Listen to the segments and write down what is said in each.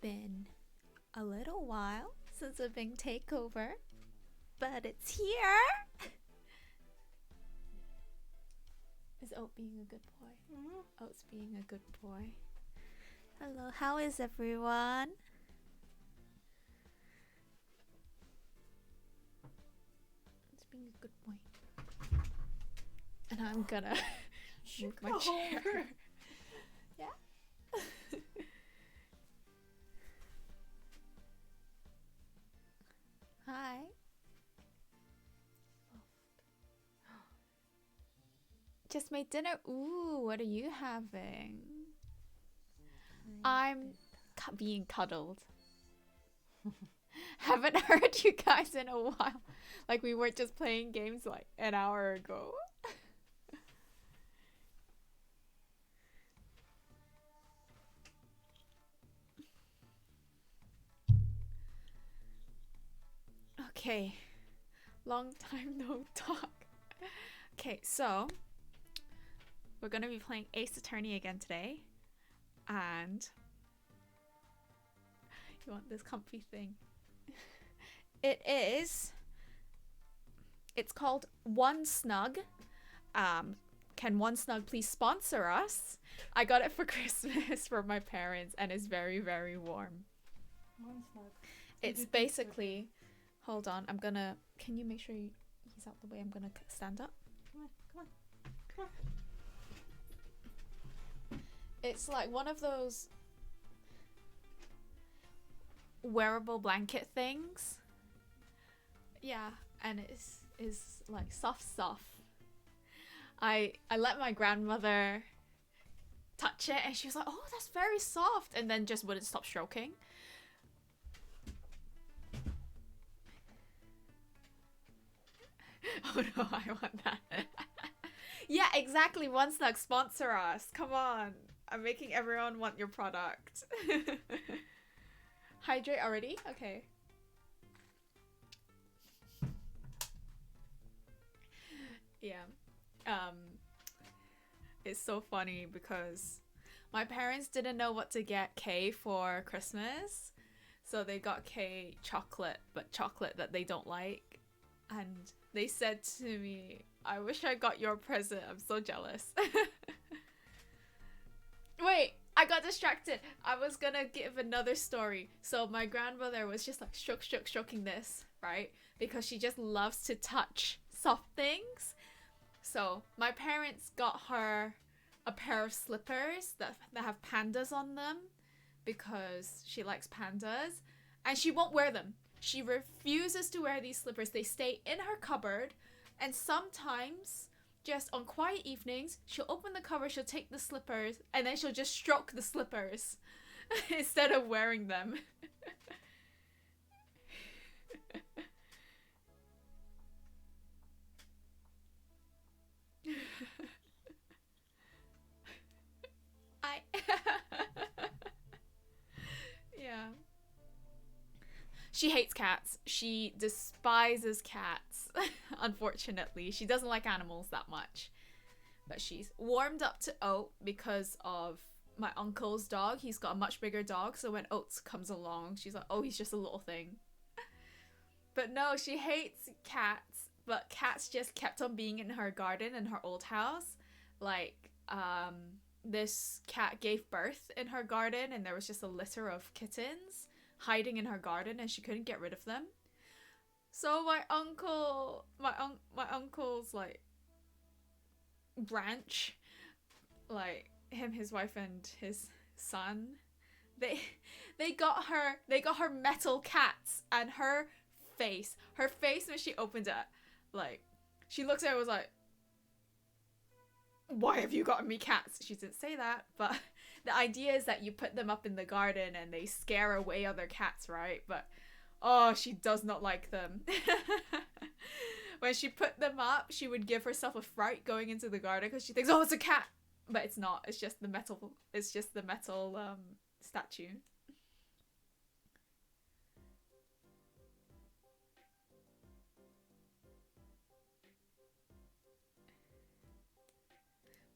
been a little while since I've been takeover, but it's here. Is Oat being a good boy? Oat's being a good boy. Hello, how is everyone? It's being a good boy. And I'm gonna move my chair. Yeah? Hi. Just made dinner. Ooh, what are you having? I'm being cuddled. Haven't heard you guys in a while. Like we were just playing games like an hour ago. Okay. Long time no talk. Okay, so we're gonna be playing Ace Attorney again today. And you want this comfy thing. It's called One Snug. Can One Snug please sponsor us? I got it for Christmas for my parents and it's very, very warm. One Snug. It's basically, hold on, can you make sure he's out the way? I'm gonna stand up. Come on. It's like one of those wearable blanket things. Yeah, and it is like soft. I let my grandmother touch it and she was like, oh, that's very soft, and then just wouldn't stop stroking. Oh no, I want that. Yeah, exactly. One Snug, sponsor us. Come on. I'm making everyone want your product. Hydrate already? Okay. Yeah. It's so funny because my parents didn't know what to get Kay for Christmas. So they got Kay chocolate, but chocolate that they don't like. And they said to me, I wish I got your present. I'm so jealous. Wait, I got distracted. I was gonna give another story. So my grandmother was just like stroking this, right? Because she just loves to touch soft things. So my parents got her a pair of slippers that have pandas on them because she likes pandas. And she won't wear them. She refuses to wear these slippers. They stay in her cupboard. And sometimes, just on quiet evenings, she'll open the cover, she'll take the slippers, and then she'll just stroke the slippers instead of wearing them. Yeah. She hates cats. She despises cats. Unfortunately, she doesn't like animals that much. But she's warmed up to Oat because of my uncle's dog. He's got a much bigger dog, so when Oats comes along, she's like, oh, he's just a little thing. But no, she hates cats. But cats just kept on being in her garden in her old house. Like, this cat gave birth in her garden and there was just a litter of kittens hiding in her garden and she couldn't get rid of them. So my uncle's like branch, like him, his wife and his son, they got her metal cats, and her face when she opened it, like she looked at it and was like, why have you gotten me cats? She didn't say that, but the idea is that you put them up in the garden and they scare away other cats, right? But oh, she does not like them. When she put them up, she would give herself a fright going into the garden because she thinks, oh, it's a cat, but it's not. It's just the metal statue.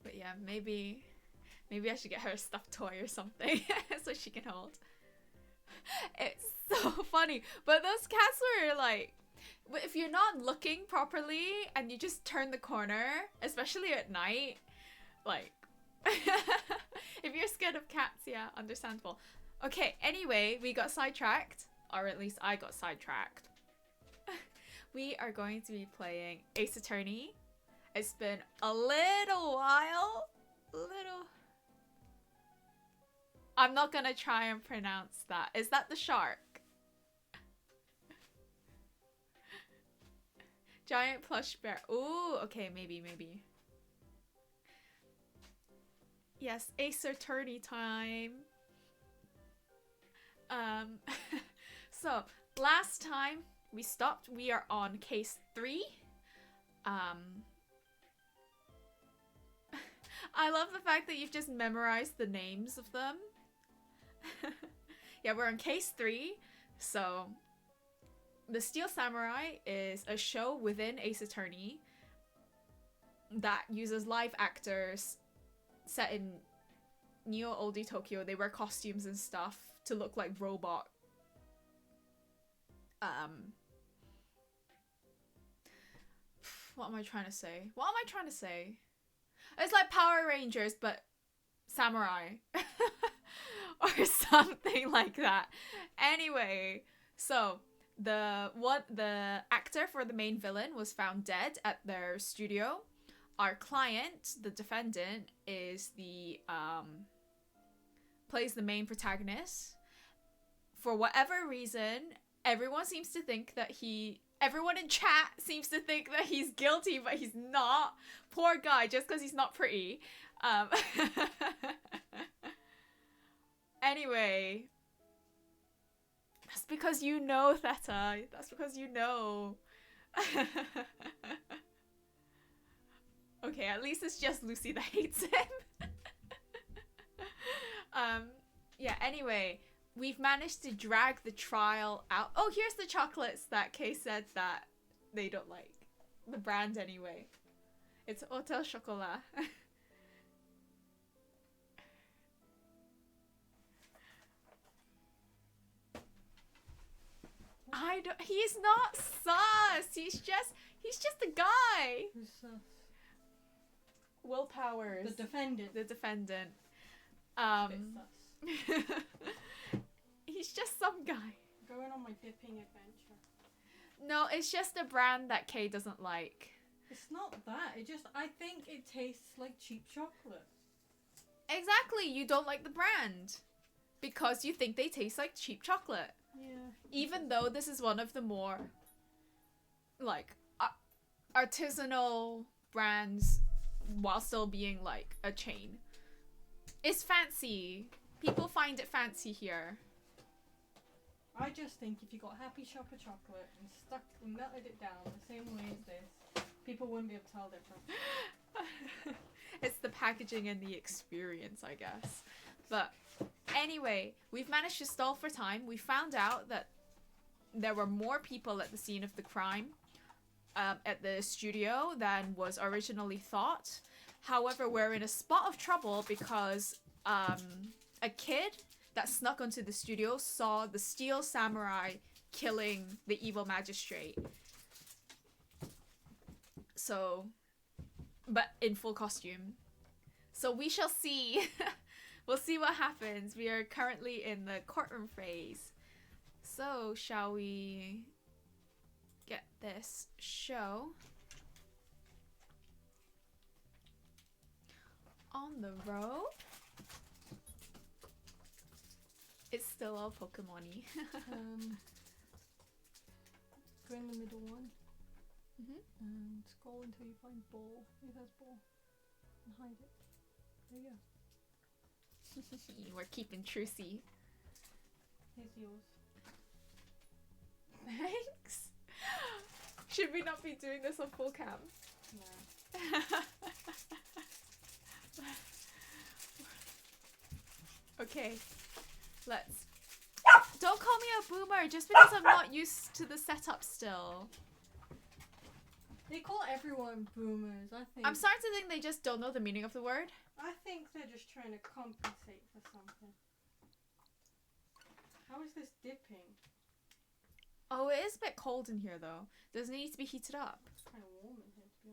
But yeah, maybe I should get her a stuffed toy or something so she can hold. It's so funny. But those cats were like, if you're not looking properly and you just turn the corner, especially at night, like, if you're scared of cats, yeah, understandable. Okay, anyway, we got sidetracked, or at least I got sidetracked. We are going to be playing Ace Attorney. It's been a little while. I'm not gonna try and pronounce that. Is that the shark? Giant plush bear. Ooh, okay, maybe. Yes, Ace Attorney time. So last time we stopped, we are on case 3. I love the fact that you've just memorized the names of them. Yeah, we're on case 3. So The Steel Samurai is a show within Ace Attorney that uses live actors set in Neo Oldie Tokyo. They wear costumes and stuff to look like robot. What am I trying to say? It's like Power Rangers, but samurai. Or something like that. Anyway, so the actor for the main villain was found dead at their studio. Our client, the defendant, is the plays the main protagonist. For whatever reason, everyone in chat seems to think that he's guilty, but he's not. Poor guy, just because he's not pretty. Anyway, that's because you know, Theta. That's because you know. Okay, at least it's just Lucy that hates him. Yeah, anyway, we've managed to drag the trial out. Oh, here's the chocolates that Kay said that they don't like. The brand anyway. It's Hotel Chocolat. He's not sus. He's just a guy. Who's sus? Will Powers. The defendant. The defendant. Bit sus. He's just some guy. Going on my dipping adventure. No, it's just a brand that Kay doesn't like. It's not that. I think it tastes like cheap chocolate. Exactly. You don't like the brand because you think they taste like cheap chocolate. Yeah. Even though this is one of the more like artisanal brands while still being like a chain. It's fancy. People find it fancy here. I just think if you got Happy Shopper chocolate and melted it down the same way as this, people wouldn't be able to tell the difference. It's the packaging and the experience, I guess. But anyway, we've managed to stall for time. We found out that there were more people at the scene of the crime at the studio than was originally thought. However, we're in a spot of trouble because a kid that snuck onto the studio saw the Steel Samurai killing the evil magistrate. So, but in full costume. So we shall see. We'll see what happens. We are currently in the courtroom phase. So, shall we get this show on the road? It's still all Pokemon-y. Go in the middle one. Mhm. And scroll until you find ball. It has ball. And hide it. There you go. We're keeping trucy. Here's yours. Thanks. Should we not be doing this on full cam? No. Okay, let's. Don't call me a boomer just because I'm not used to the setup still. They call everyone boomers, I think. I'm starting to think they just don't know the meaning of the word. I think they're just trying to compensate for something. How is this dipping? Oh, it is a bit cold in here though. Doesn't it need to be heated up? It's kind of warm in here, to be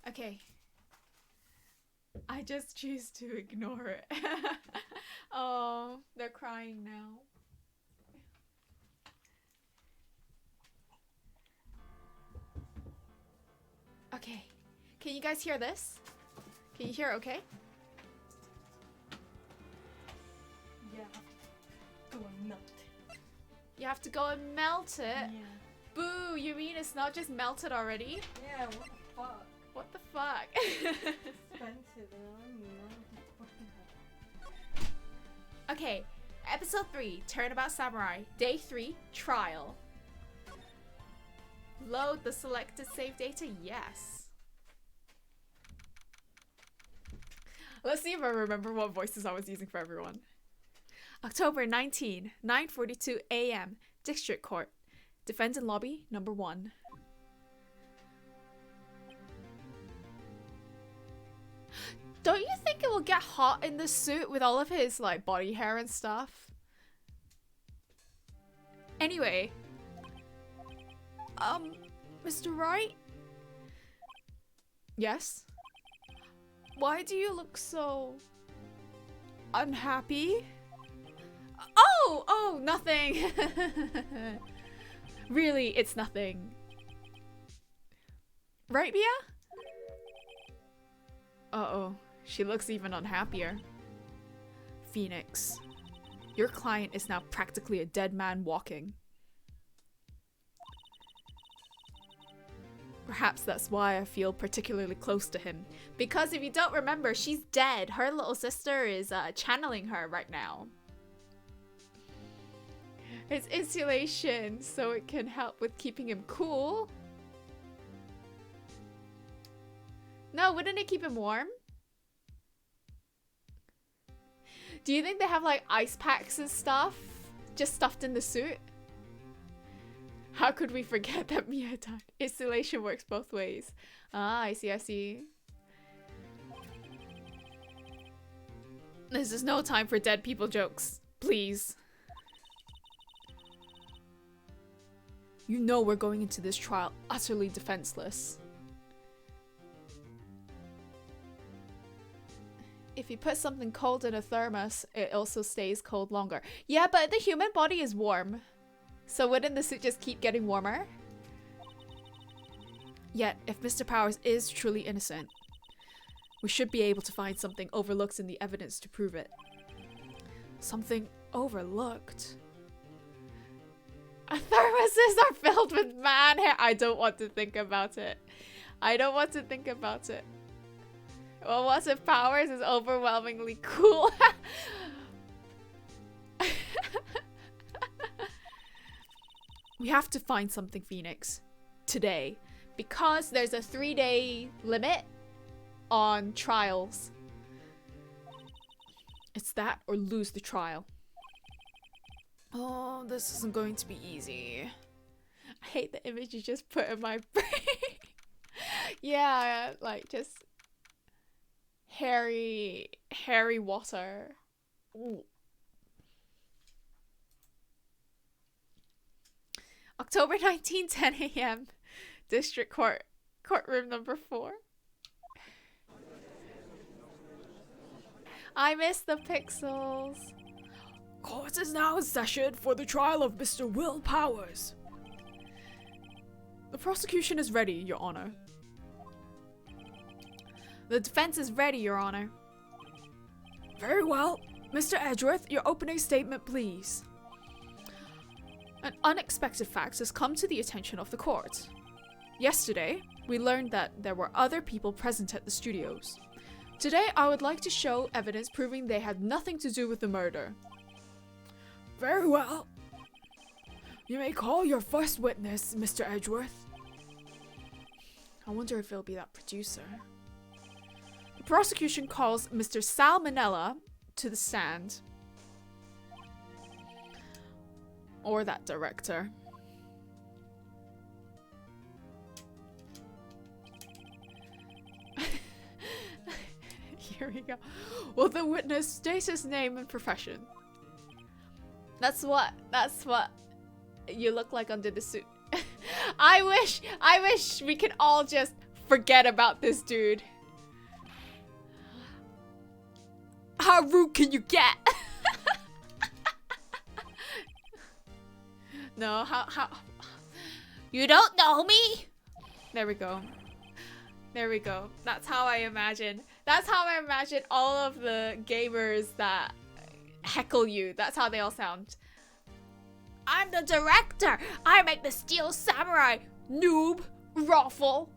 honest. Okay. I just choose to ignore it. Oh, they're crying now. Okay. Can you guys hear this? Can you hear okay? Yeah. Go and melt it. You have to go and melt it? Yeah. Boo, you mean it's not just melted already? Yeah, what the fuck? What the fuck? Expensive, you know? Okay, episode 3, Turnabout Samurai, day 3, trial. Load the selected save data, yes. Let's see if I remember what voices I was using for everyone. October 19, 9:42 a.m., District Court. Defendant Lobby, number 1. Don't you think it will get hot in the suit with all of his, like, body hair and stuff? Anyway. Mr. Wright? Yes? Why do you look so... unhappy? Oh, nothing. Really, it's nothing. Right, Mia? Uh-oh. She looks even unhappier. Phoenix, your client is now practically a dead man walking. Perhaps that's why I feel particularly close to him. Because if you don't remember, she's dead. Her little sister is channeling her right now. It's insulation, so it can help with keeping him cool. No, wouldn't it keep him warm? Do you think they have like ice packs and stuff just stuffed in the suit? How could we forget that Mia died? Installation works both ways. Ah, I see. This is no time for dead people jokes. Please. You know we're going into this trial utterly defenseless. If you put something cold in a thermos, it also stays cold longer. Yeah, but the human body is warm. So wouldn't the suit just keep getting warmer? Yet, if Mr. Powers is truly innocent, we should be able to find something overlooked in the evidence to prove it. Something overlooked? Thermoses are filled with man hair. I don't want to think about it. Well, what's if Powers is overwhelmingly cool? We have to find something, Phoenix. Today. Because there's a 3-day limit on trials. It's that or lose the trial. Oh, this isn't going to be easy. I hate the image you just put in my brain. Yeah, like just... hairy water. Ooh. October 19, 10 a.m. District Court. Courtroom number 4. I miss the pixels. Court is now in session for the trial of Mr. Will Powers. The prosecution is ready, Your Honor. The defense is ready, Your Honor. Very well. Mr. Edgeworth, your opening statement, please. An unexpected fact has come to the attention of the court. Yesterday, we learned that there were other people present at the studios. Today, I would like to show evidence proving they had nothing to do with the murder. Very well. You may call your first witness, Mr. Edgeworth. I wonder if it'll be that producer. The prosecution calls Mr. Salmonella to the stand. Or that director. Here we go. Will the witness state his name and profession? That's what you look like under the suit. I wish we could all just forget about this dude. How rude can you get? No, how you don't know me? There we go. There we go. That's how I imagine. That's how I imagine all of the gamers that heckle you. That's how they all sound. I'm the director. I make the Steel Samurai. Noob. Raffle.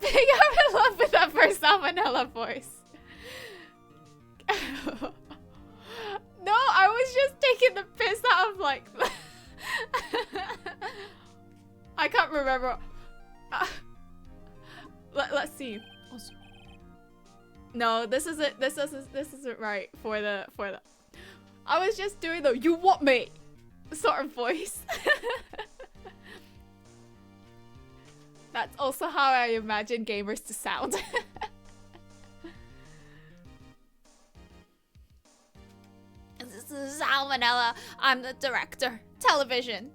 I'm in love with that first salmonella voice. No, I was just taking the piss out of like... I can't remember. Let's see. No, this isn't right for the I was just doing the "you want me" sort of voice. That's also how I imagine gamers to sound. This is Salmonella. I'm the director. Television.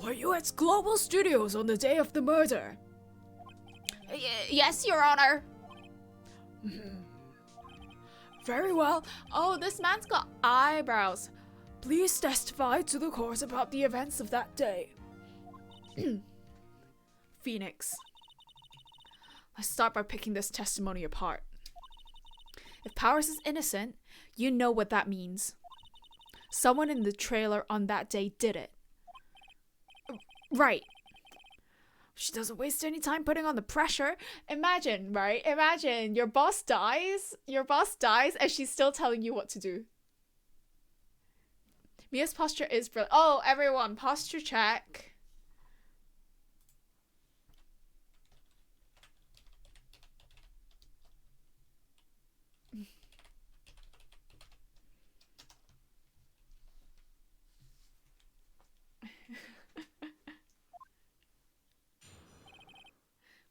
Were you at Global Studios on the day of the murder? Yes, Your Honor. Very well. Oh, this man's got eyebrows. Please testify to the court about the events of that day. Phoenix. Let's start by picking this testimony apart. If Powers is innocent, you know what that means. Someone in the trailer on that day did it. Right. She doesn't waste any time putting on the pressure. Imagine, right? Imagine your boss dies. Your boss dies and she's still telling you what to do. Mia's posture is brilliant. Oh, everyone, posture check.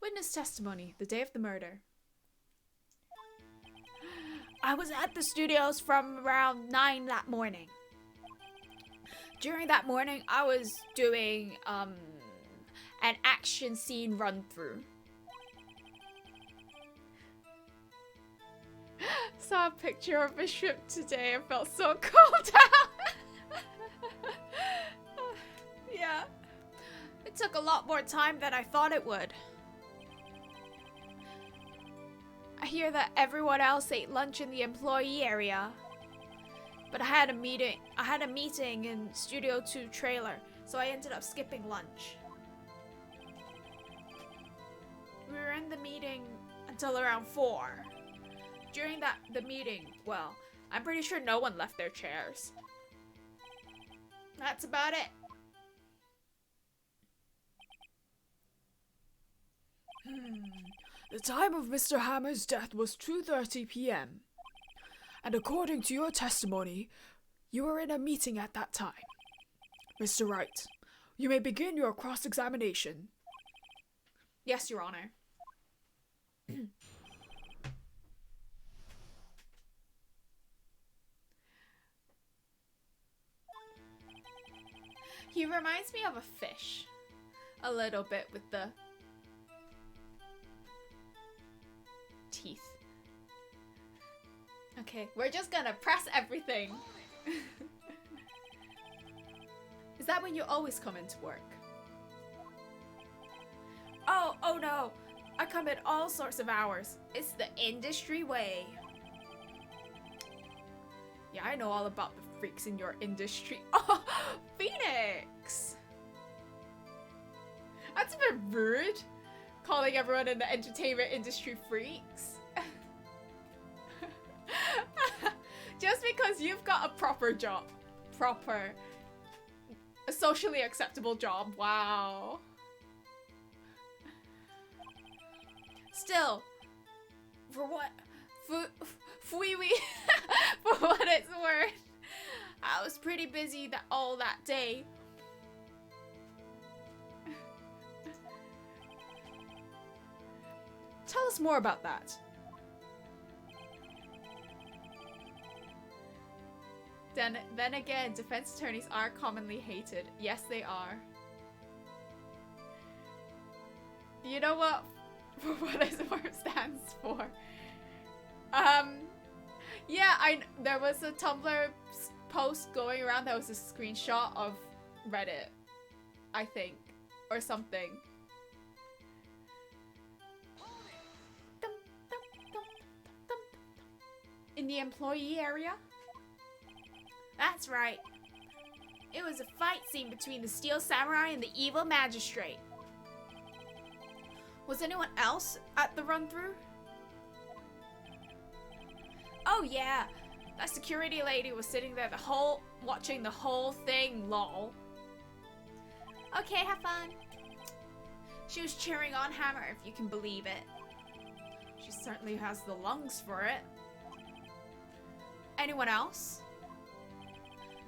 Witness testimony, the day of the murder. I was at the studios from around 9 that morning. During that morning, I was doing an action scene run through. Saw a picture of a ship today and felt so cold out. Yeah. It took a lot more time than I thought it would. I hear that everyone else ate lunch in the employee area. But I had a meeting in Studio 2 trailer, so I ended up skipping lunch. We were in the meeting until around 4. During the meeting, well, I'm pretty sure no one left their chairs. That's about it. The time of Mr. Hammer's death was 2:30 p.m. And according to your testimony, you were in a meeting at that time. Mr. Wright, you may begin your cross-examination. Yes, Your Honor. He reminds me of a fish. A little bit with the teeth. Okay, we're just gonna press everything. Is that when you always come into work? Oh no. I come at all sorts of hours. It's the industry way. Yeah, I know all about the freaks in your industry. Oh, Phoenix! That's a bit rude. Calling everyone in the entertainment industry freaks. Just because you've got a proper job. A socially acceptable job. Wow. Still, for what? For what it's worth. I was pretty busy all that day. us more about that. Then again, defense attorneys are commonly hated. Yes, they are. You know what? What is WORM stands for? Yeah, there was a Tumblr post going around that was a screenshot of Reddit, I think, or something. In the employee area? That's right. It was a fight scene between the Steel Samurai and the evil magistrate. Was anyone else at the run-through? Oh yeah, that security lady was sitting there watching the whole thing, lol. Okay, have fun. She was cheering on Hammer, if you can believe it. She certainly has the lungs for it. Anyone else?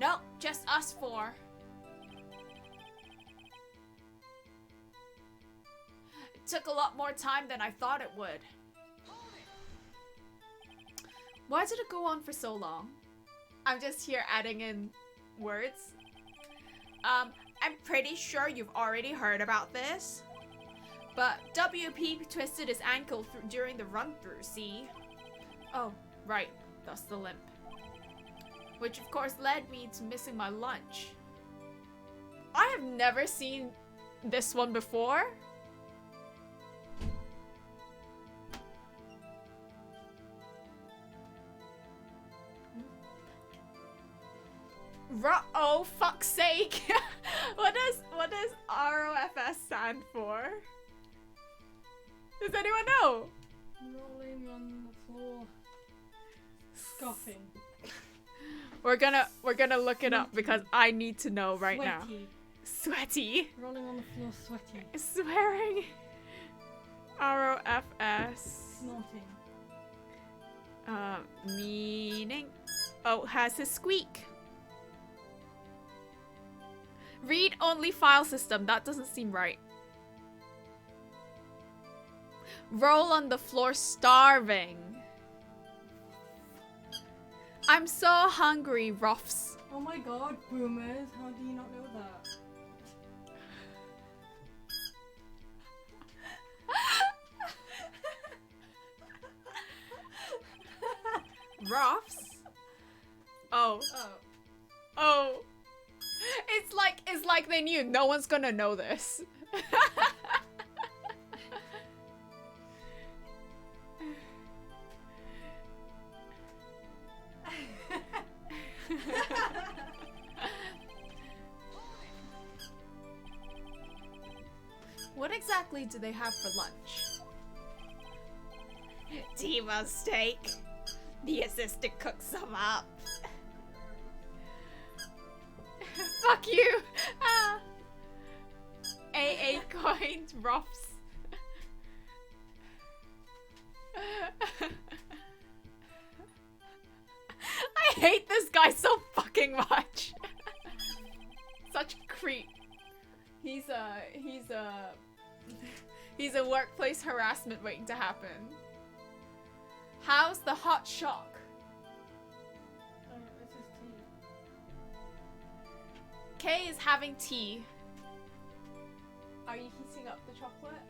Nope, just us four. It took a lot more time than I thought it would. Why did it go on for so long? I'm just here adding in words. I'm pretty sure you've already heard about this. But WP twisted his ankle during the run-through, see? Oh, right. Thus the limp. Which of course led me to missing my lunch. I have never seen this one before. Oh, fuck's sake. What does ROFS stand for? Does anyone know? Rolling on the floor. Scoffing. We're gonna look it up because I need to know right now. Sweaty. Rolling on the floor, sweaty. Swearing. ROFS. Snorting. Meaning. Oh, has a squeak. Read-only file system. That doesn't seem right. Roll on the floor starving. I'm so hungry, Ruffs. Oh my god, boomers. How do you not know that? Ruffs? Oh. Oh. It's like they knew no one's gonna know this. What exactly do they have for lunch? Tima's steak. The assistant cooks some up. Fuck you! Ah. AA coined Ruffs. I hate this guy so fucking much. Such a creep. He's a workplace harassment waiting to happen. How's the hot shock? This is tea. Kay is having tea. Are you heating up the chocolate?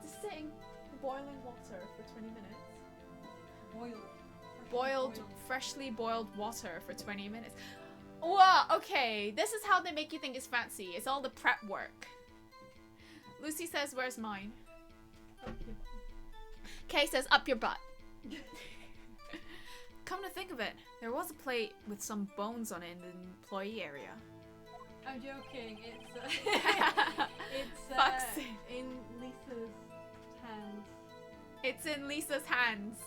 Just sitting boiling water for 20 minutes. Boiled, freshly boiled water for 20 minutes. Whoa, okay. This is how they make you think it's fancy. It's all the prep work. Lucy says, where's mine? Kay says, up your butt. Come to think of it, there was a plate with some bones on it in the employee area. I'm joking. It's in Lisa's hands. It's in Lisa's hands.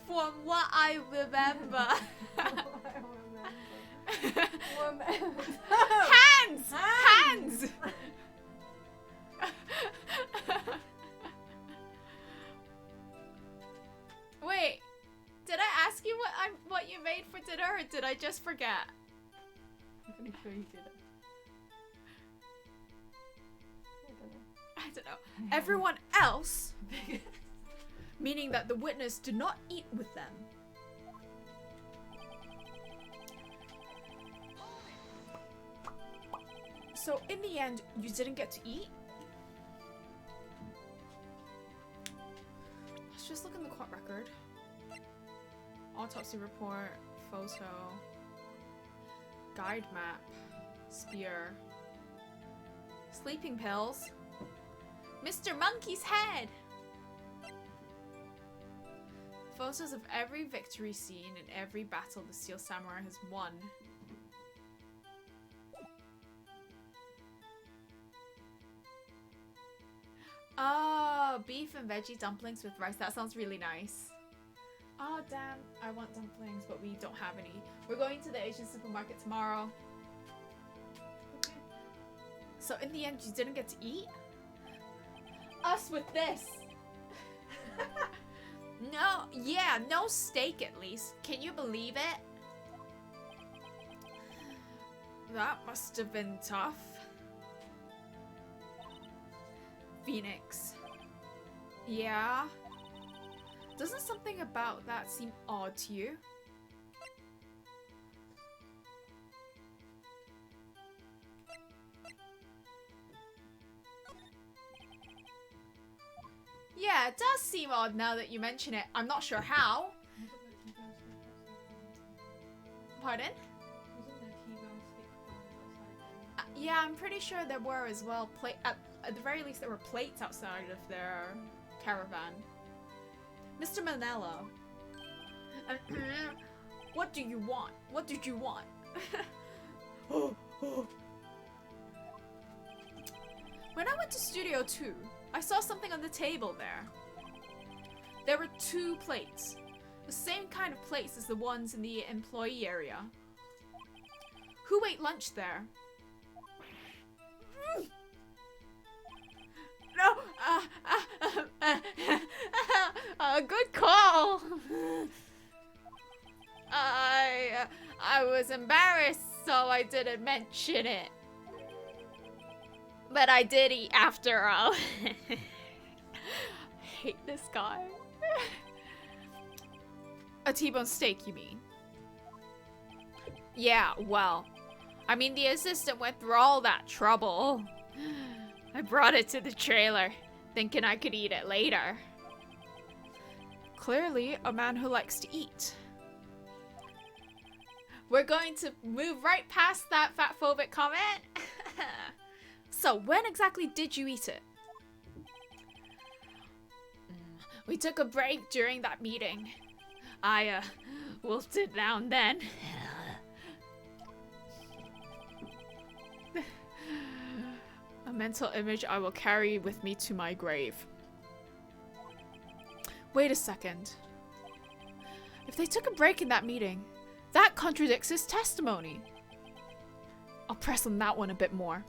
From what I remember. Hands! Hands! Wait, did I ask you I just forget. I'm pretty sure you did it. I don't know. Everyone else, meaning that the witness did not eat with them. So in the end, you didn't get to eat? Let's just look in the court record. Autopsy report, photo, guide map, spear, sleeping pills, Mr. Monkey's head. Photos of every victory scene and every battle the Steel Samurai has won. Oh, beef and veggie dumplings with rice. That sounds really nice. Oh, damn. I want dumplings, but we don't have any. We're going to the Asian supermarket tomorrow. Okay. So in the end, you didn't get to eat? Us with this. No, yeah, no steak at least. Can you believe it? That must have been tough. Phoenix. Yeah? Doesn't something about that seem odd to you? Yeah, it does seem odd now that you mention it. I'm not sure how. Pardon? Yeah, I'm pretty sure there were as well. At the very least, there were plates outside of their caravan. Mr. Manella. What do you want? What did you want? When I went to Studio 2, I saw something on the table there. There were 2 plates. The same kind of plates as the ones in the employee area. Who ate lunch there? No! Good call! I was embarrassed, so I didn't mention it. But I did eat after all. I hate this guy. A T-bone steak, you mean? Yeah, well, I mean, the assistant went through all that trouble. I brought it to the trailer, thinking I could eat it later. Clearly, a man who likes to eat. We're going to move right past that fatphobic comment. So, when exactly did you eat it? We took a break during that meeting. I, wolfed it down then. A mental image I will carry with me to my grave. Wait a second. If they took a break in that meeting, that contradicts his testimony. I'll press on that one a bit more.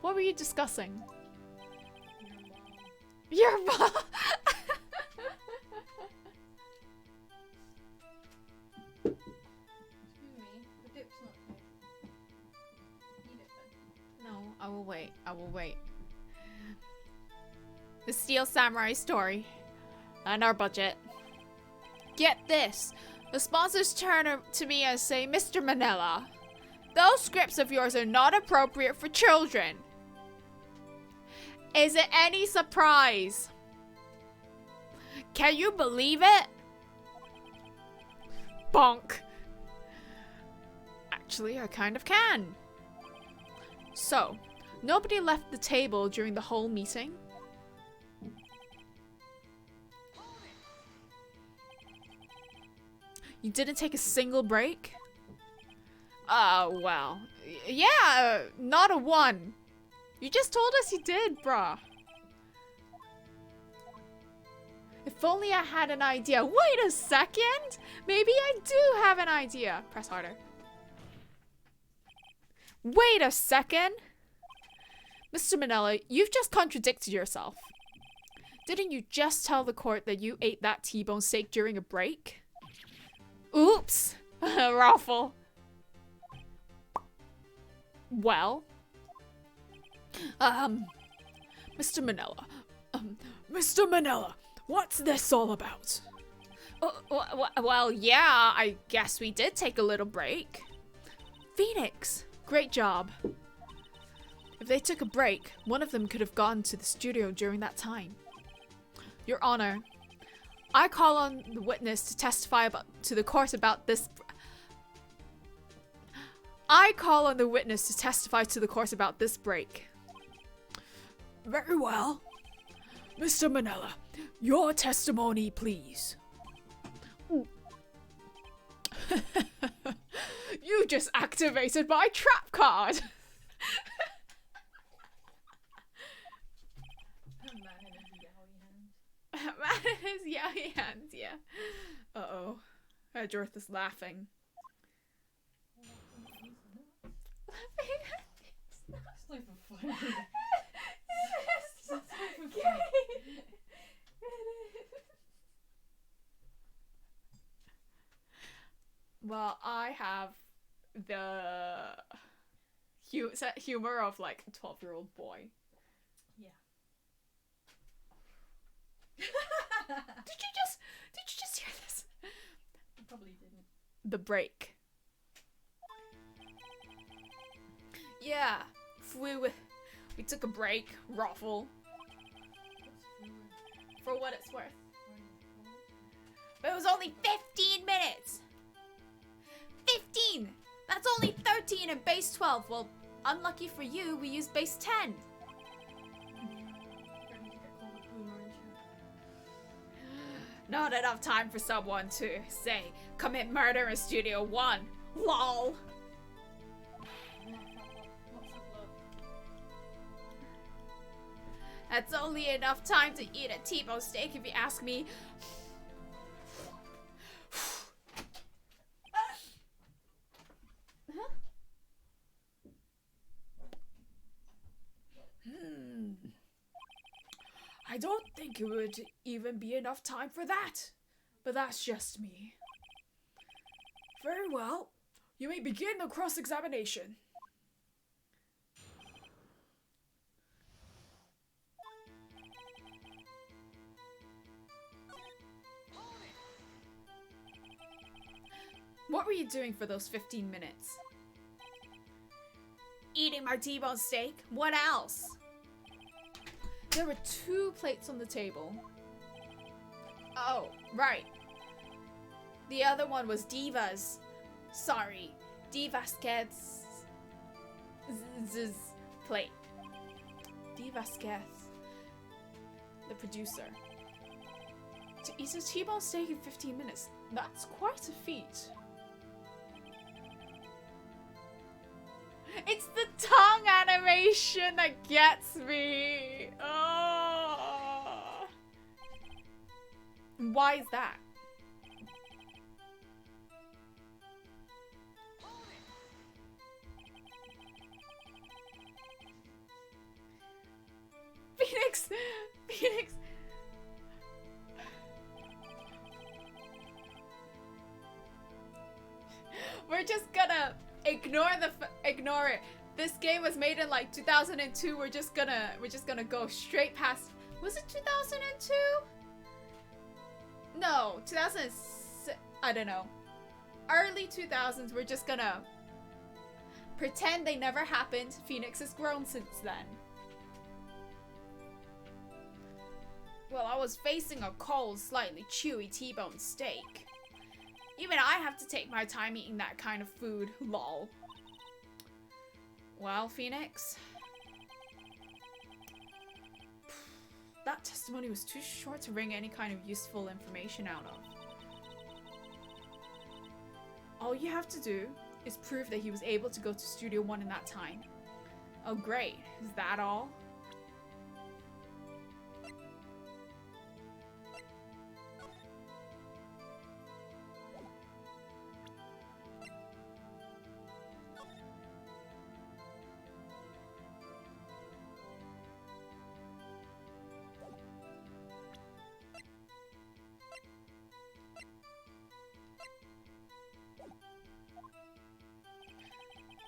What were you discussing? Your mom. Excuse me, the dip's not here. Eat it then. No, I will wait. I will wait. The Steel Samurai story. And our budget. Get this. The sponsors turn to me and say, Mr. Manella, those scripts of yours are not appropriate for children. Is it any surprise? Can you believe it? Bonk. Actually, I kind of can. So, nobody left the table during the whole meeting? You didn't take a single break? Well, yeah, not a one. You just told us you did, bruh. If only I had an idea. Wait a second! Maybe I do have an idea. Press harder. Wait a second! Mr. Manila, you've just contradicted yourself. Didn't you just tell the court that you ate that T-bone steak during a break? Oops! Raffle. Well? Mr. Manila. Mr. Manila, what's this all about? Well, yeah, I guess we did take a little break. Phoenix, great job. If they took a break, one of them could have gone to the studio during that time. Your Honor, I call on the witness to testify to the court about this. I call on the witness to testify to the court about this break. Very well. Mr. Manila, your testimony, please. You just activated my trap card. Man in his yowie hands, yeah. Uh-oh. Edgeworth is laughing. It's not even funny. It's not even gay. funny. Well, I have the humor of like a 12-year-old boy. Yeah. Did you just hear this? I probably didn't. The break. Yeah, we took a break, Raffle. For what it's worth. But it was only 15 minutes! 15! That's only 13 in base 12. Well, unlucky for you, we used base 10. Not enough time for someone to, say, commit murder in Studio 1. LOL. That's only enough time to eat a T-bone steak if you ask me. I don't think it would even be enough time for that. But that's just me. Very well. You may begin the cross-examination. What were you doing for those 15 minutes? Eating my T-bone steak? What else? There were 2 plates on the table. Oh, right. The other one was Diva's. Sorry, Divasquez's plate. Divasquez, the producer. To eat a T-bone steak in 15 minutes, that's quite a feat. It's the tongue animation that gets me. Oh. Why is that? Phoenix. We're just gonna ignore it. This game was made in like 2002. We're just gonna go straight past. Was it 2002? No, 2006. I don't know. Early 2000s. We're just gonna pretend they never happened. Phoenix has grown since then. Well, I was facing a cold, slightly chewy T-bone steak. Even I have to take my time eating that kind of food. Lol. Well, Phoenix. That testimony was too short to wring any kind of useful information out of. All you have to do is prove that he was able to go to Studio 1 in that time. Oh great, is that all?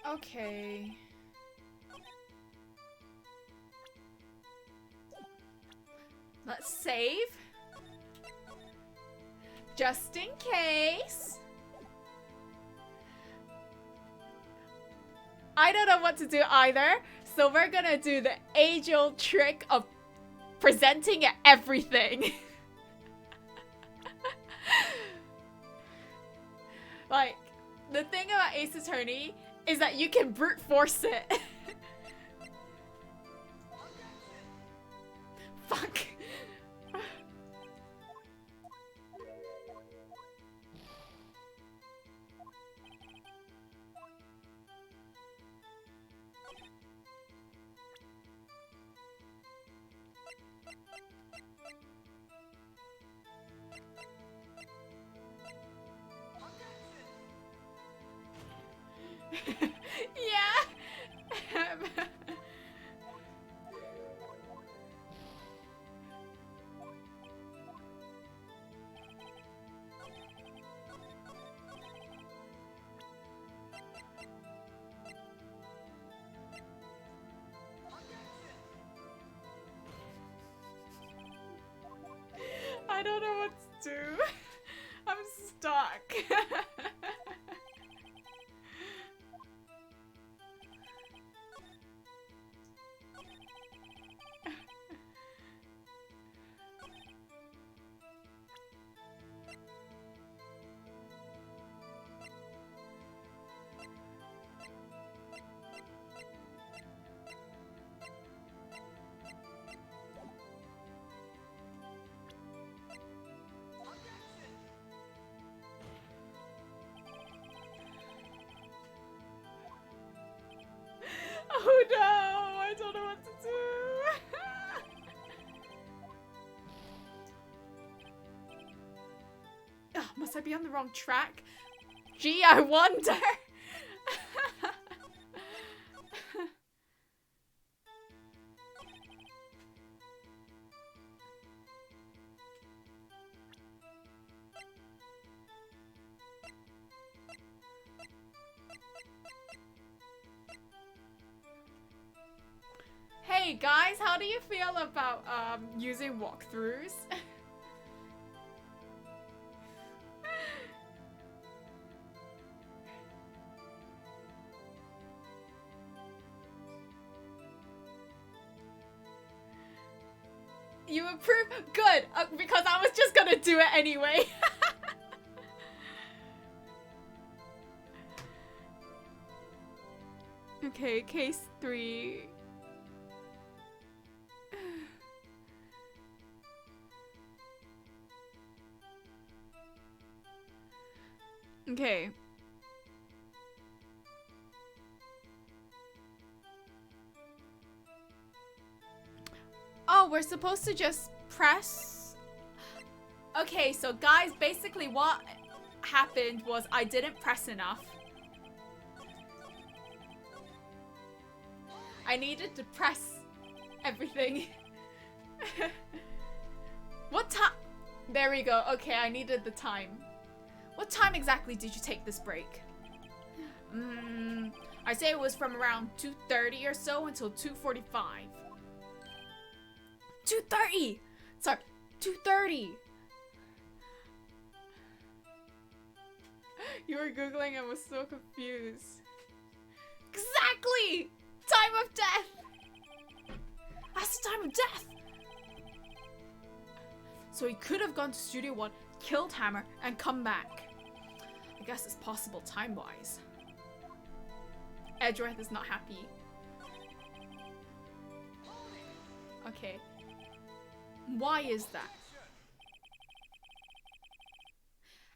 Okay. Let's save. Just in case. I don't know what to do either. So we're gonna do the age-old trick of presenting everything. Like, the thing about Ace Attorney is that you can brute force it. Fuck. Yeah. I don't know what to do. I'm stuck. Oh no, I don't know what to do. Ugh, must I be on the wrong track? Gee, I wonder. Hey guys, how do you feel about using walkthroughs? You approve? Good, because I was just gonna do it anyway. Okay, case 3. Okay. Oh, we're supposed to just press. Okay, so guys, basically what happened was I didn't press enough. I needed to press everything. What time? There we go. Okay, I needed the time. What time exactly did you take this break? I'd say it was from around 2:30 or so until 2:45. 2:30! Sorry, 2:30! You were Googling and was so confused. Exactly! Time of death! That's the time of death! So he could have gone to Studio 1, killed Hammer, and come back. I guess it's possible time-wise. Edgeworth is not happy. Okay. Why is that?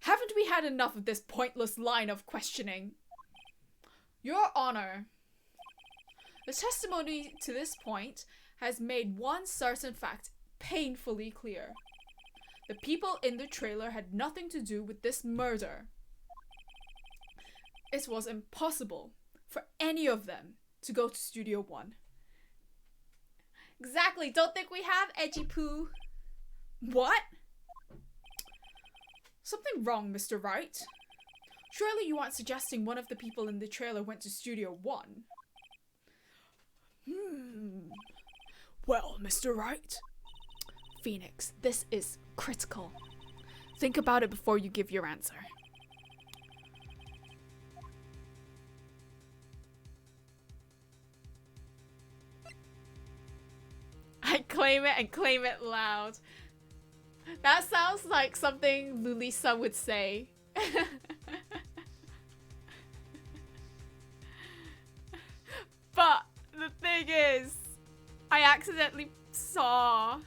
Haven't we had enough of this pointless line of questioning? Your Honor, the testimony to this point has made one certain fact painfully clear. The people in the trailer had nothing to do with this murder. It was impossible for any of them to go to Studio 1. Exactly, don't think we have, Edgy Poo. What? Something wrong, Mr. Wright? Surely you aren't suggesting one of the people in the trailer went to Studio 1? Well, Mr. Wright. Phoenix, this is critical. Think about it before you give your answer. I claim it and claim it loud. That sounds like something Lulisa would say. But the thing is, I accidentally saw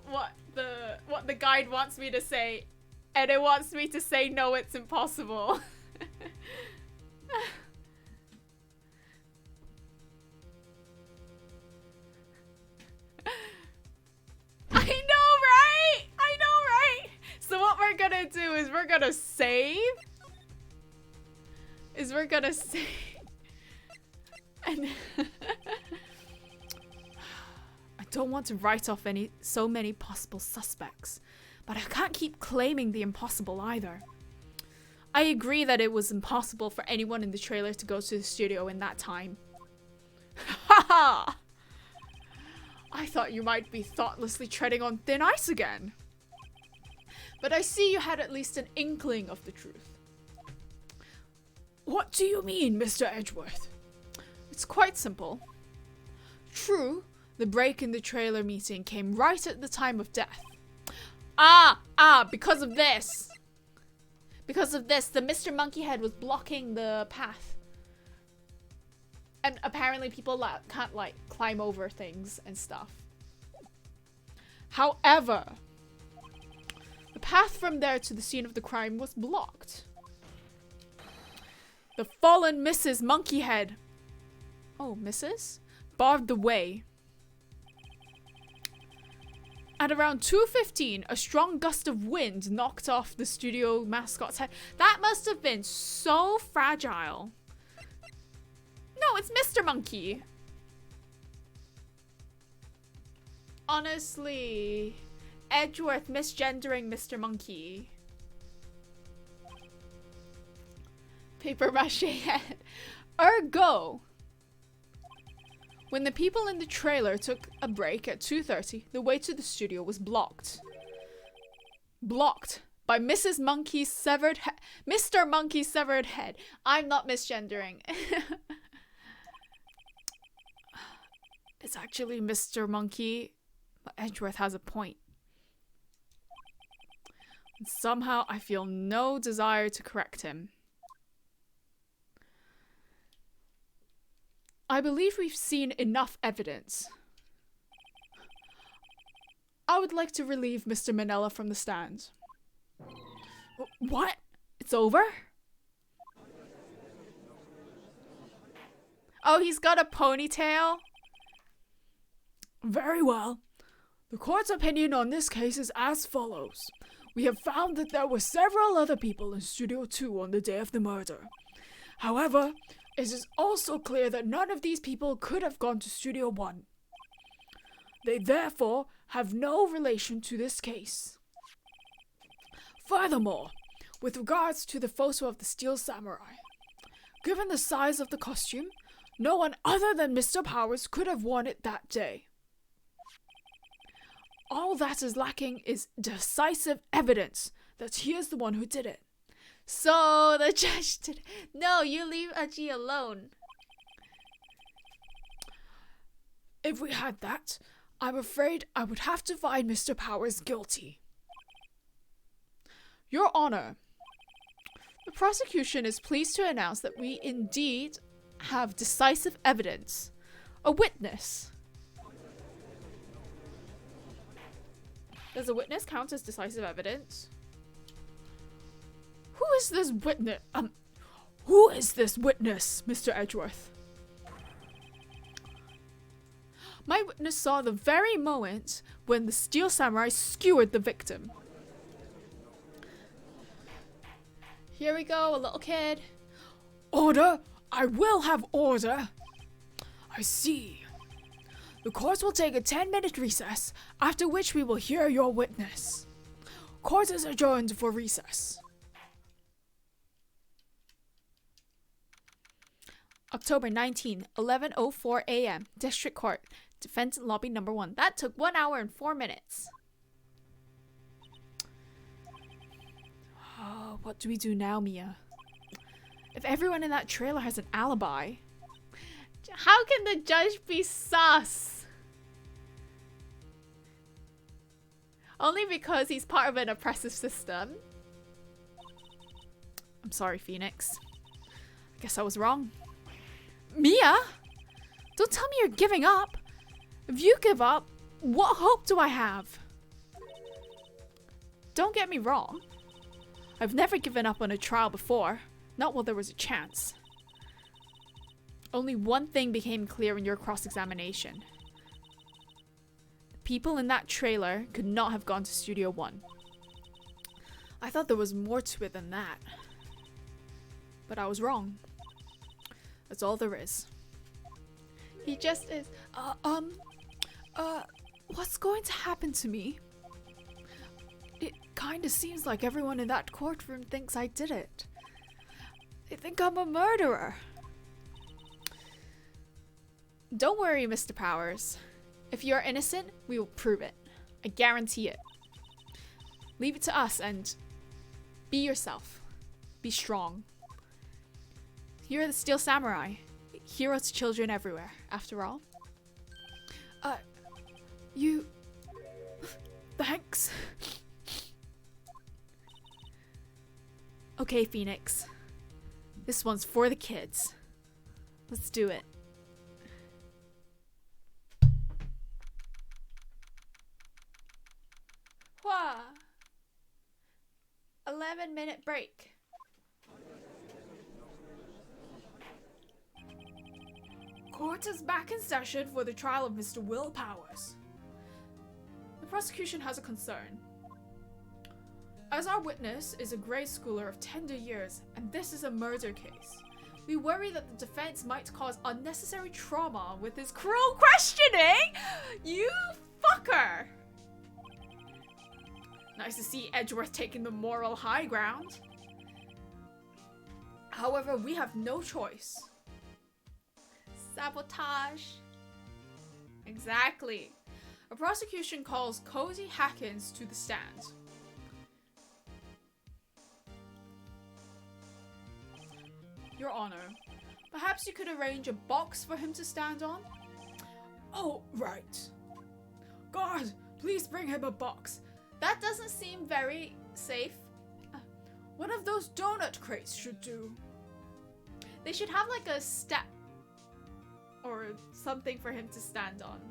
what the guide wants me to say, and it wants me to say no, it's impossible. I know, right? I know, right? So what we're gonna do is we're gonna save. And I don't want to write off so many possible suspects, but I can't keep claiming the impossible either. I agree that it was impossible for anyone in the trailer to go to the studio in that time. Haha! I thought you might be thoughtlessly treading on thin ice again. But I see you had at least an inkling of the truth. What do you mean, Mr. Edgeworth? It's quite simple. True, the break in the trailer meeting came right at the time of death. Because of this. Because of this, the Mr. Monkeyhead was blocking the path. And apparently people can't, climb over things and stuff. However, the path from there to the scene of the crime was blocked. The fallen Mrs. Monkeyhead. Oh, Mrs.? Barred the way. At around 2:15, a strong gust of wind knocked off the studio mascot's head. That must have been so fragile. No, it's Mr. Monkey. Honestly, Edgeworth misgendering Mr. Monkey. Paper mache head. Ergo, when the people in the trailer took a break at 2:30, the way to the studio was blocked. Blocked by Mrs. Monkey's severed head. Mr. Monkey's severed head. I'm not misgendering. It's actually Mr. Monkey, but Edgeworth has a point. And somehow I feel no desire to correct him. I believe we've seen enough evidence. I would like to relieve Mr. Manella from the stand. What? It's over? Oh, he's got a ponytail? Very well. The court's opinion on this case is as follows. We have found that there were several other people in Studio 2 on the day of the murder. However, it is also clear that none of these people could have gone to Studio 1. They therefore have no relation to this case. Furthermore, with regards to the photo of the Steel Samurai, given the size of the costume, no one other than Mr. Powers could have worn it that day. All that is lacking is decisive evidence that he is the one who did it. So the judge did. No, you leave Aji alone. If we had that, I'm afraid I would have to find Mr. Powers guilty. Your Honor, the prosecution is pleased to announce that we indeed have decisive evidence. A witness. Does a witness count as decisive evidence? Who is this witness? Who is this witness, Mr. Edgeworth? My witness saw the very moment when the Steel Samurai skewered the victim. Here we go, a little kid. Order! I will have order! I see. The court will take a 10-minute recess, after which we will hear your witness. Court is adjourned for recess. October 19, 11:04 a.m. District Court. Defendant Lobby number 1. That took 1 hour and 4 minutes. Oh, what do we do now, Mia? If everyone in that trailer has an alibi, how can the judge be sus? Only because he's part of an oppressive system. I'm sorry, Phoenix. I guess I was wrong. Mia? Don't tell me you're giving up. If you give up, what hope do I have? Don't get me wrong. I've never given up on a trial before. Not while there was a chance. Only one thing became clear in your cross-examination. The people in that trailer could not have gone to Studio 1. I thought there was more to it than that. But I was wrong. That's all there is. He just is. What's going to happen to me? It kinda seems like everyone in that courtroom thinks I did it. They think I'm a murderer. Don't worry, Mr. Powers. If you're innocent, we will prove it. I guarantee it. Leave it to us and be yourself. Be strong. You're the Steel Samurai. Heroes to children everywhere, after all. Thanks. Okay, Phoenix. This one's for the kids. Let's do it. Wah! 11-minute break. Court is back in session for the trial of Mr. Will Powers. The prosecution has a concern. As our witness is a grade schooler of tender years, and this is a murder case, we worry that the defense might cause unnecessary trauma with his cruel questioning. You fucker! Nice to see Edgeworth taking the moral high ground. However, we have no choice. Sabotage. Exactly. A prosecution calls Cody Hackins to the stand. Your Honor, perhaps you could arrange a box for him to stand on? Oh, right. God, please bring him a box. That doesn't seem very safe. One of those donut crates should do. They should have like a step or something for him to stand on.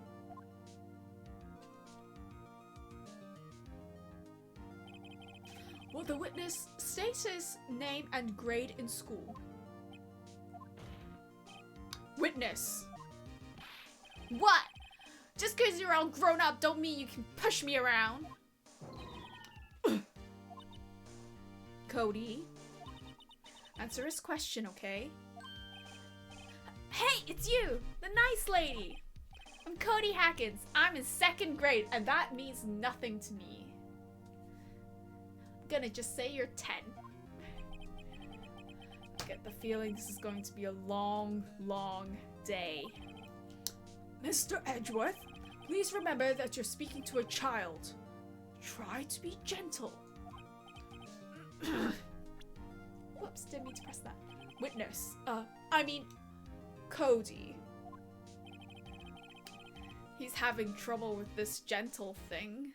Will the witness state his name and grade in school? Witness. What? Just because you're all grown up don't mean you can push me around. Cody. Answer his question, okay? Hey, it's you! The nice lady! I'm Cody Hackins. I'm in 2nd grade, and that means nothing to me. I'm gonna just say you're 10. I get the feeling this is going to be a long, long day. Mr. Edgeworth, please remember that you're speaking to a child. Try to be gentle. Whoops, didn't mean to press that. Witness. Cody. He's having trouble with this gentle thing.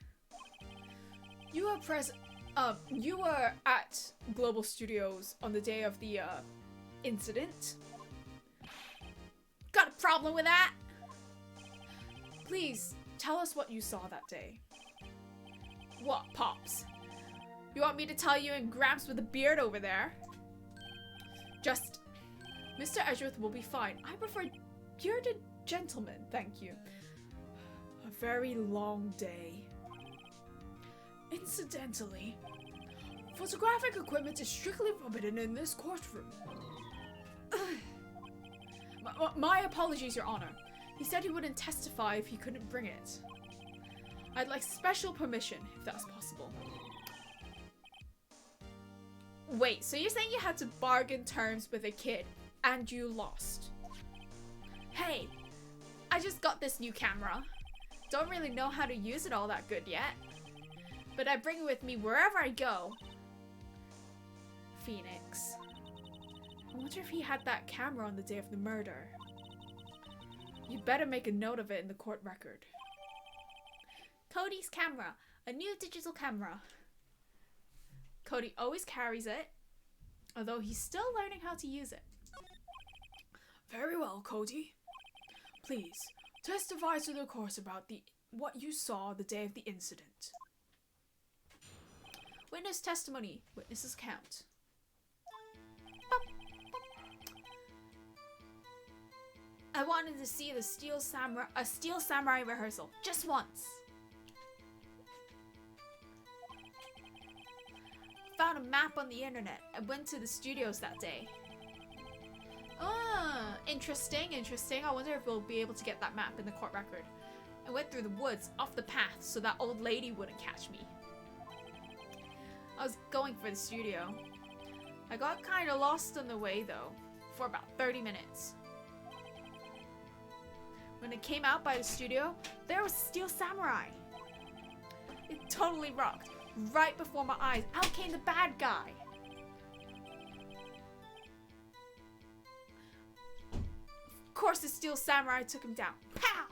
You were at Global Studios on the day of the, incident. Got a problem with that? Please, tell us what you saw that day. What, Pops? You want me to tell you and Gramps with a beard over there? Just, Mr. Edgeworth will be fine. I prefer bearded gentlemen, thank you. A very long day. Incidentally, photographic equipment is strictly forbidden in this courtroom. My apologies, Your Honor. He said he wouldn't testify if he couldn't bring it. I'd like special permission, if that's possible. Wait, so you're saying you had to bargain terms with a kid and you lost? Hey, I just got this new camera. Don't really know how to use it all that good yet. But I bring it with me wherever I go. Phoenix. I wonder if he had that camera on the day of the murder. You better make a note of it in the court record. Cody's camera. A new digital camera. Cody always carries it, although he's still learning how to use it. Very well, Cody. Please, testify to the court about what you saw the day of the incident. Witness testimony. Witnesses count. I wanted to see the Steel Samurai rehearsal just once. Found a map on the internet. I went to the studios that day. Interesting. I wonder if we'll be able to get that map in the court record. I went through the woods off the path so that old lady wouldn't catch me. I was going for the studio. I got kind of lost on the way though, for about 30 minutes. When I came out by the studio, there was Steel Samurai. It totally rocked. Right before my eyes, out came the bad guy. Of course the Steel Samurai took him down. Pow!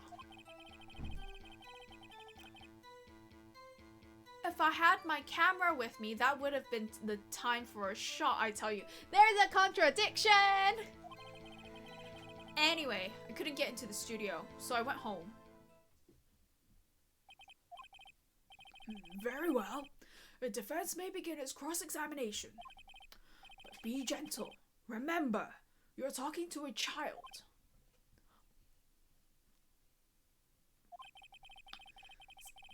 If I had my camera with me, that would have been the time for a shot, I tell you. There's a contradiction! Anyway, I couldn't get into the studio, so I went home. Very well. The defense may begin its cross-examination. But be gentle. Remember, you're talking to a child.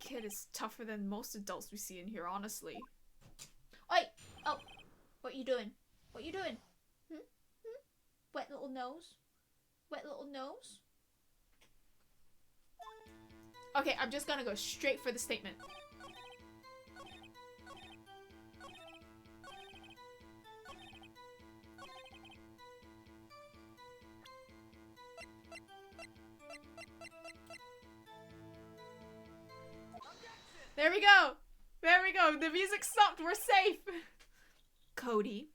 This kid is tougher than most adults we see in here, honestly. Oi! Oh! What you doing? What you doing? Wet little nose? Wet little nose? Okay, I'm just gonna go straight for the statement. There we go! There we go! The music stopped! We're safe! Cody,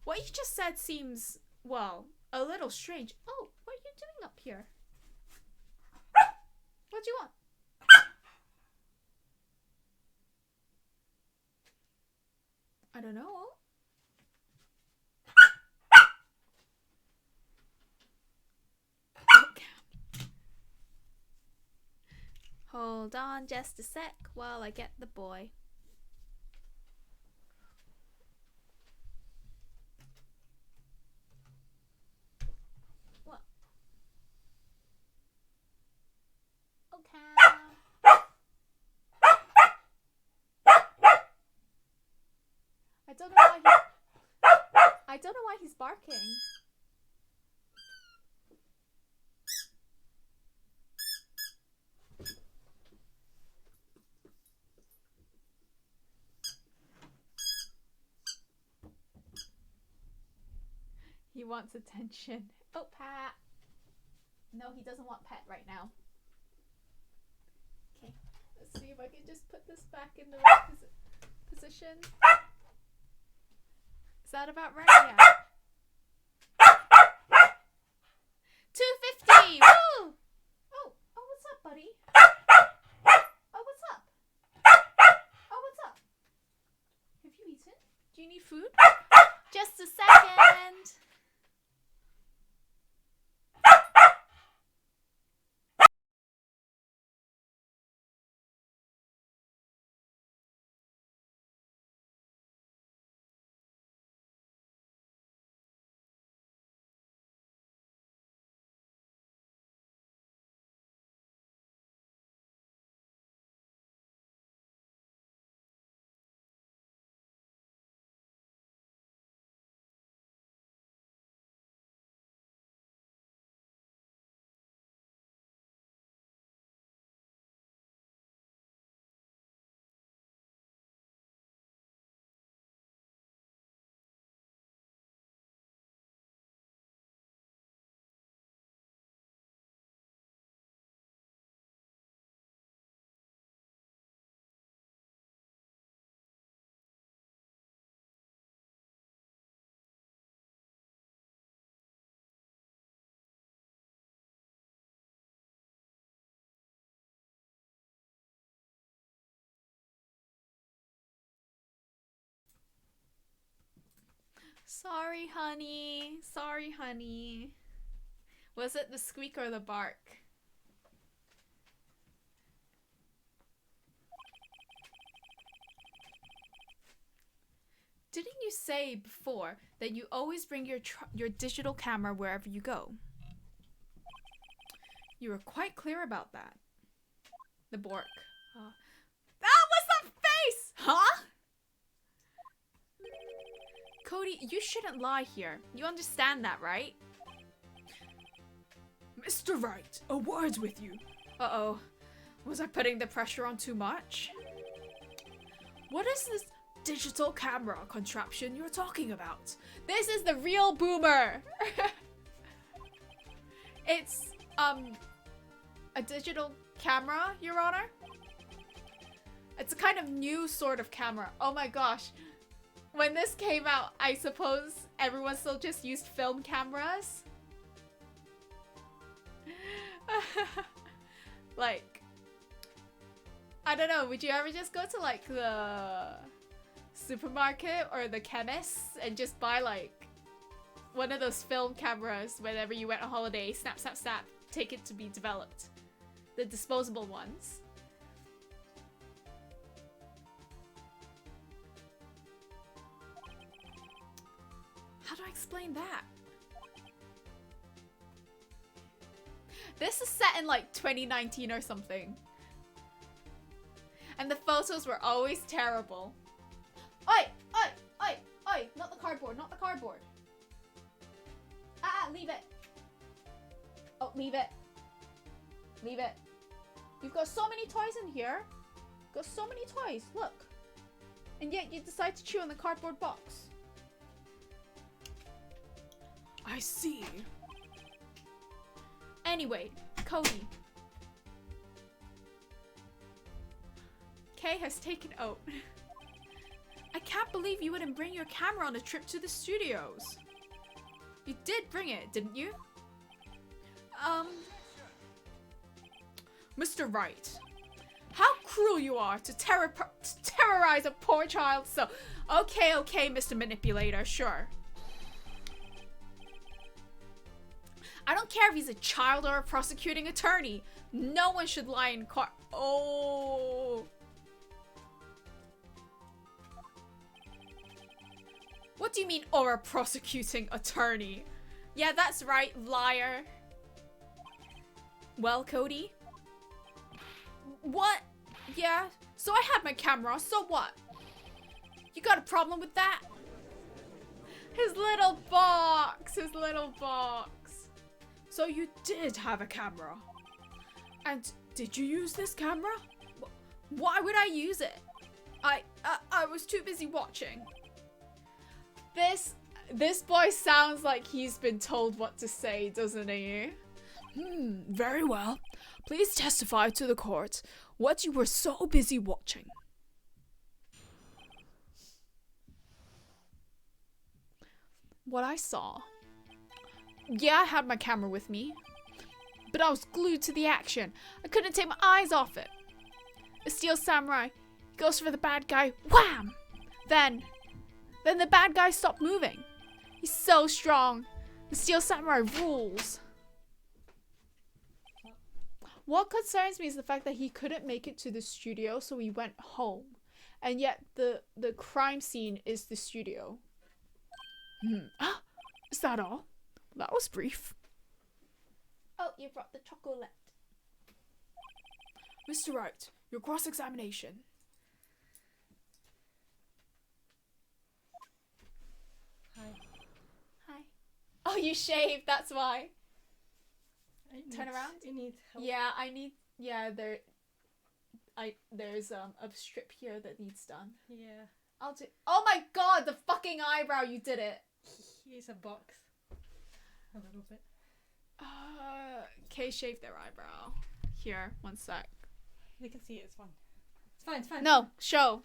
what you just said seems, well, a little strange. Oh, what are you doing up here? What do you want? I don't know. Hold on just a sec while I get the boy. What? Okay. I don't know why he's barking. He wants attention. Oh, Pat. No, he doesn't want pet right now. Okay, let's see if I can just put this back in the right position. Is that about right? Yeah. 250! Woo! Oh, what's up, buddy? Oh, what's up? Oh, what's up? Have you eaten? Do you need food? Just a second. Sorry, honey. Sorry, honey. Was it the squeak or the bark? Didn't you say before that you always bring your digital camera wherever you go? You were quite clear about that. The bork. What's that face? Huh? Cody, you shouldn't lie here. You understand that, right? Mr. Wright, a word with you. Uh-oh. Was I putting the pressure on too much? What is this digital camera contraption you're talking about? This is the real boomer. It's, a digital camera, Your Honor? It's a kind of new sort of camera. Oh my gosh. When this came out, I suppose everyone still just used film cameras. Like, I don't know, would you ever just go to like the supermarket or the chemist and just buy like one of those film cameras whenever you went on holiday, snap, snap, snap, take it to be developed? The disposable ones. How do I explain that? This is set in like 2019 or something. And the photos were always terrible. Oi! Oi! Oi! Oi! Not the cardboard, not the cardboard. Leave it. Oh, leave it. Leave it. You've got so many toys in here. Got so many toys, look. And yet you decide to chew on the cardboard box. I see. Anyway, Cody. Kay has taken oat. I can't believe you wouldn't bring your camera on a trip to the studios. You did bring it, didn't you? Mr. Wright. How cruel you are to terrorize a poor child so... Okay, Mr. Manipulator, sure. I don't care if he's a child or a prosecuting attorney. No one should lie in court. Oh. What do you mean, or a prosecuting attorney? Yeah, that's right, liar. Well, Cody? What? Yeah, so I had my camera, so what? You got a problem with that? His little box, his little box. So you did have a camera. And did you use this camera? Why would I use it? I was too busy watching. This boy sounds like he's been told what to say, doesn't he? Very well. Please testify to the court what you were so busy watching. What I saw. Yeah, I had my camera with me, but I was glued to the action. I couldn't take my eyes off it. The Steel Samurai goes for the bad guy. Wham! Then the bad guy stopped moving. He's so strong. The Steel Samurai rules. What concerns me is the fact that he couldn't make it to the studio, so he went home. And yet the crime scene is the studio. Is that all? That was brief. Oh, you brought the chocolate. Mr. Wright, your cross-examination. Hi. Oh, you shaved, that's why. Turn around. You need help. Yeah, I need. Yeah, there's a strip here that needs done. Yeah. I'll do. Oh my god, the fucking eyebrow! You did it. Here's a box. A little bit. Kay shaved their eyebrow. Here, one sec. They can see it. It's fine. It's fine. It's fine. No, show.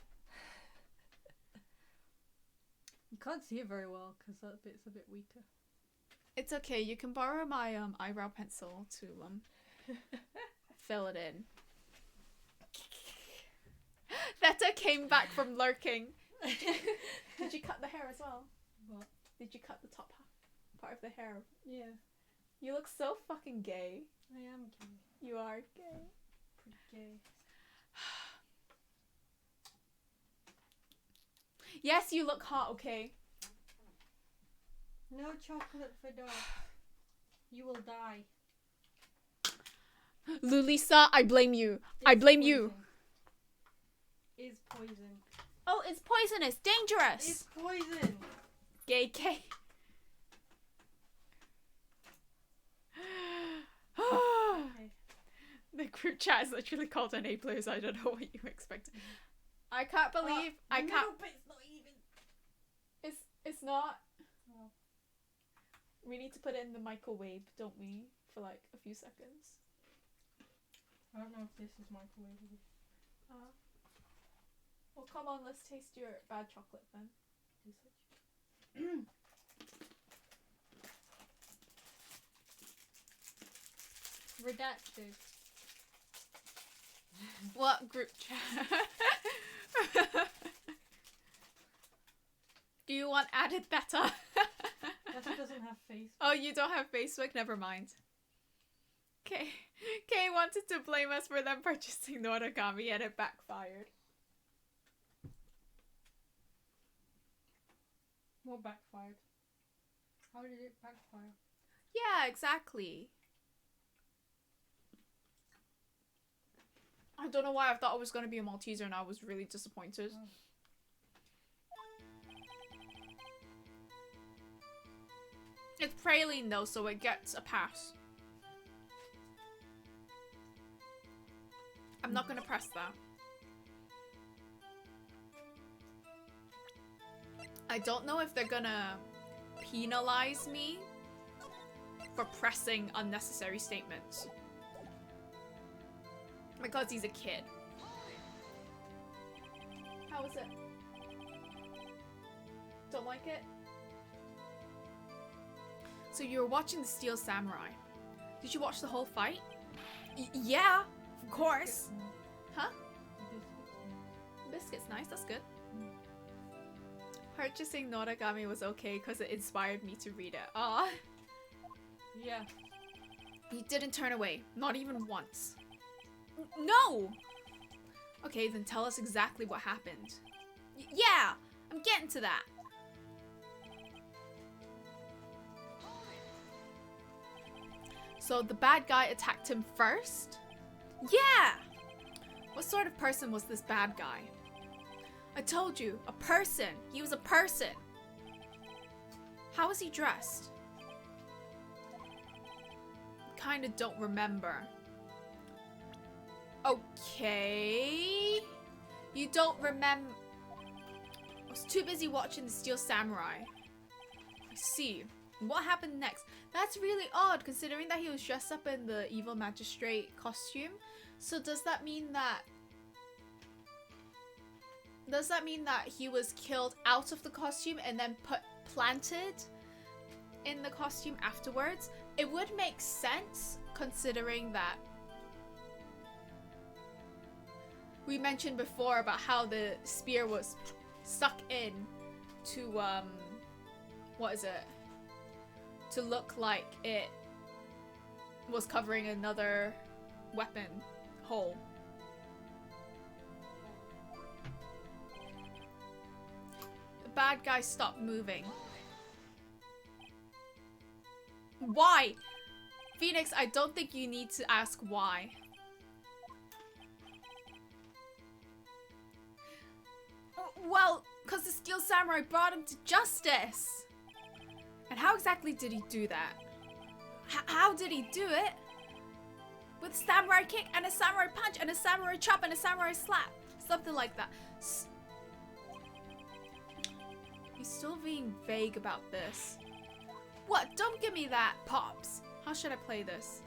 You can't see it very well because that bit's a bit weaker. It's okay. You can borrow my eyebrow pencil to fill it in. Theta came back from lurking. Did you cut the hair as well? What? Did you cut the top part of the hair? Yeah. You look so fucking gay. I am gay. You are gay. Pretty gay. Yes, you look hot, okay? No chocolate for dog. You will die. Lulisa, I blame you. I blame you. Is poison. Oh, it's poisonous. Dangerous. It's poison. Gay K. Okay. The group chat is literally called enablers. I don't know what you expect. I can't believe I can't. No, but it's not even. It's not. Oh. We need to put it in the microwave, don't we? For like a few seconds. I don't know if this is microwavable. Well, come on, let's taste your bad chocolate then. Redacted. What group chat? Do you want added better? That doesn't have Facebook. Oh, you don't have Facebook? Never mind. Kay wanted to blame us for them purchasing the origami and it backfired. What backfired? How did it backfire? Yeah, exactly. I don't know why I thought it was going to be a Malteser and I was really disappointed. Oh. It's praline though, so it gets a pass. I'm not going to press that. I don't know if they're gonna penalize me for pressing unnecessary statements. Because he's a kid. How is it? Don't like it? So you were watching the Steel Samurai. Did you watch the whole fight? Yeah, of course. Huh? Biscuit's nice, that's good. Purchasing Noragami was okay because it inspired me to read it. Aw. Yeah. You didn't turn away. Not even once. No! Okay, then tell us exactly what happened. Yeah! I'm getting to that. So the bad guy attacked him first? Yeah! What sort of person was this bad guy? I told you, a person. He was a person. How was he dressed? Kinda don't remember. Okay. You don't remember. I was too busy watching the Steel Samurai. I see. What happened next? That's really odd considering that he was dressed up in the evil magistrate costume. So does that mean that he was killed out of the costume and then planted in the costume afterwards? It would make sense considering that we mentioned before about how the spear was stuck in to what is it? To look like it was covering another weapon hole. The bad guy stopped moving. Why? Phoenix, I don't think you need to ask why. Well, because the Steel Samurai brought him to justice. And how exactly did he do that? How did he do it? With a samurai kick and a samurai punch and a samurai chop and a samurai slap. Something like that. He's still being vague about this. What? Don't give me that, Pops. How should I play this?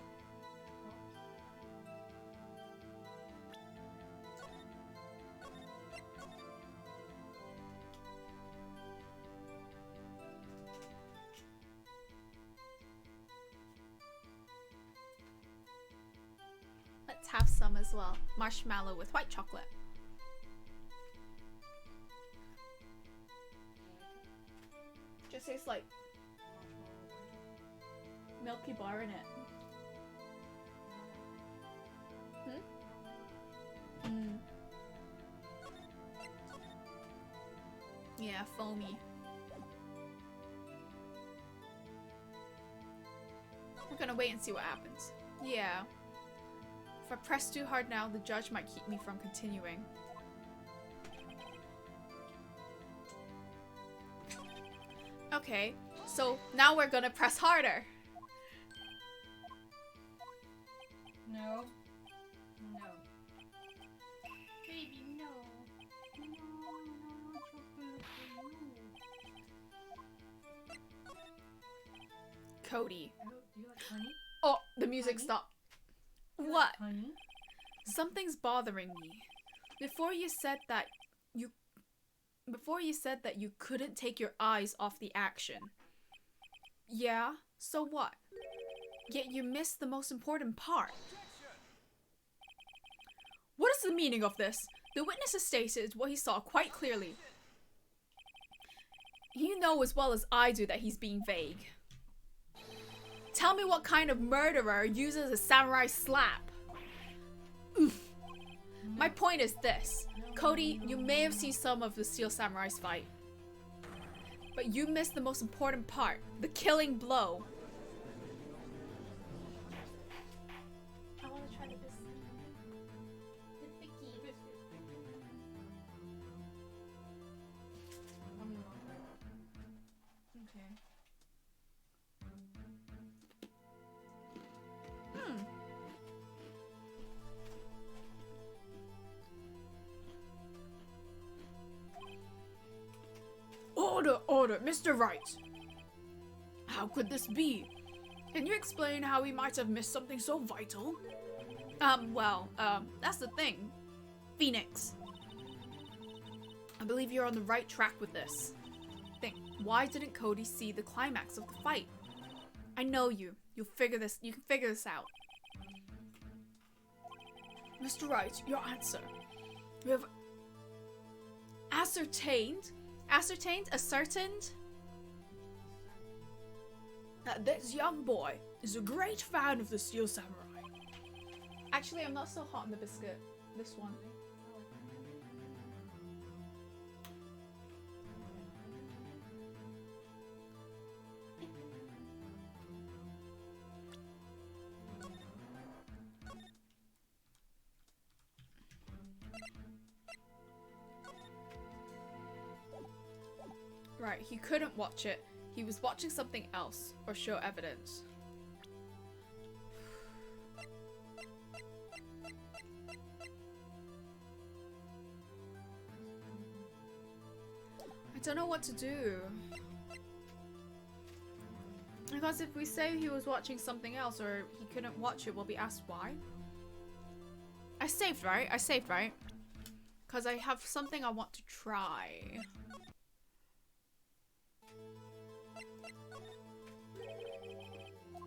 Let's have some as well. Marshmallow with white chocolate. It tastes like milky bar in it. Yeah, foamy. We're gonna wait and see what happens. Yeah. If I press too hard now, the judge might keep me from continuing. Okay, so now we're gonna press harder. No. No. Baby, no. No, no, chocolate for you. Cody. Oh, do you like honey? Oh, the music Honey? stopped. Do you What? like honey? Something's bothering me. Before you said that you couldn't take your eyes off the action. Yeah, so what? Yet you missed the most important part. What is the meaning of this? The witness has stated what he saw quite clearly. You know as well as I do that he's being vague. Tell me what kind of murderer uses a samurai slap? Oof. My point is this. Cody, you may have seen some of the Steel Samurais fight. But you missed the most important part. The killing blow. I want to try the biscuit. The biscuit. Okay. Order, Mr. Wright. How could this be? Can you explain how we might have missed something so vital? That's the thing. Phoenix. I believe you're on the right track with this. Think, why didn't Cody see the climax of the fight? I know you. You can figure this out. Mr. Wright, your answer. You have ascertained that this young boy is a great fan of the Steel Samurai. Actually, I'm not so hot on the biscuit. This one. Right, he couldn't watch it. He was watching something else, or show evidence. I don't know what to do. Because if we say he was watching something else, or he couldn't watch it, we'll be asked why. I saved, right? Because I have something I want to try.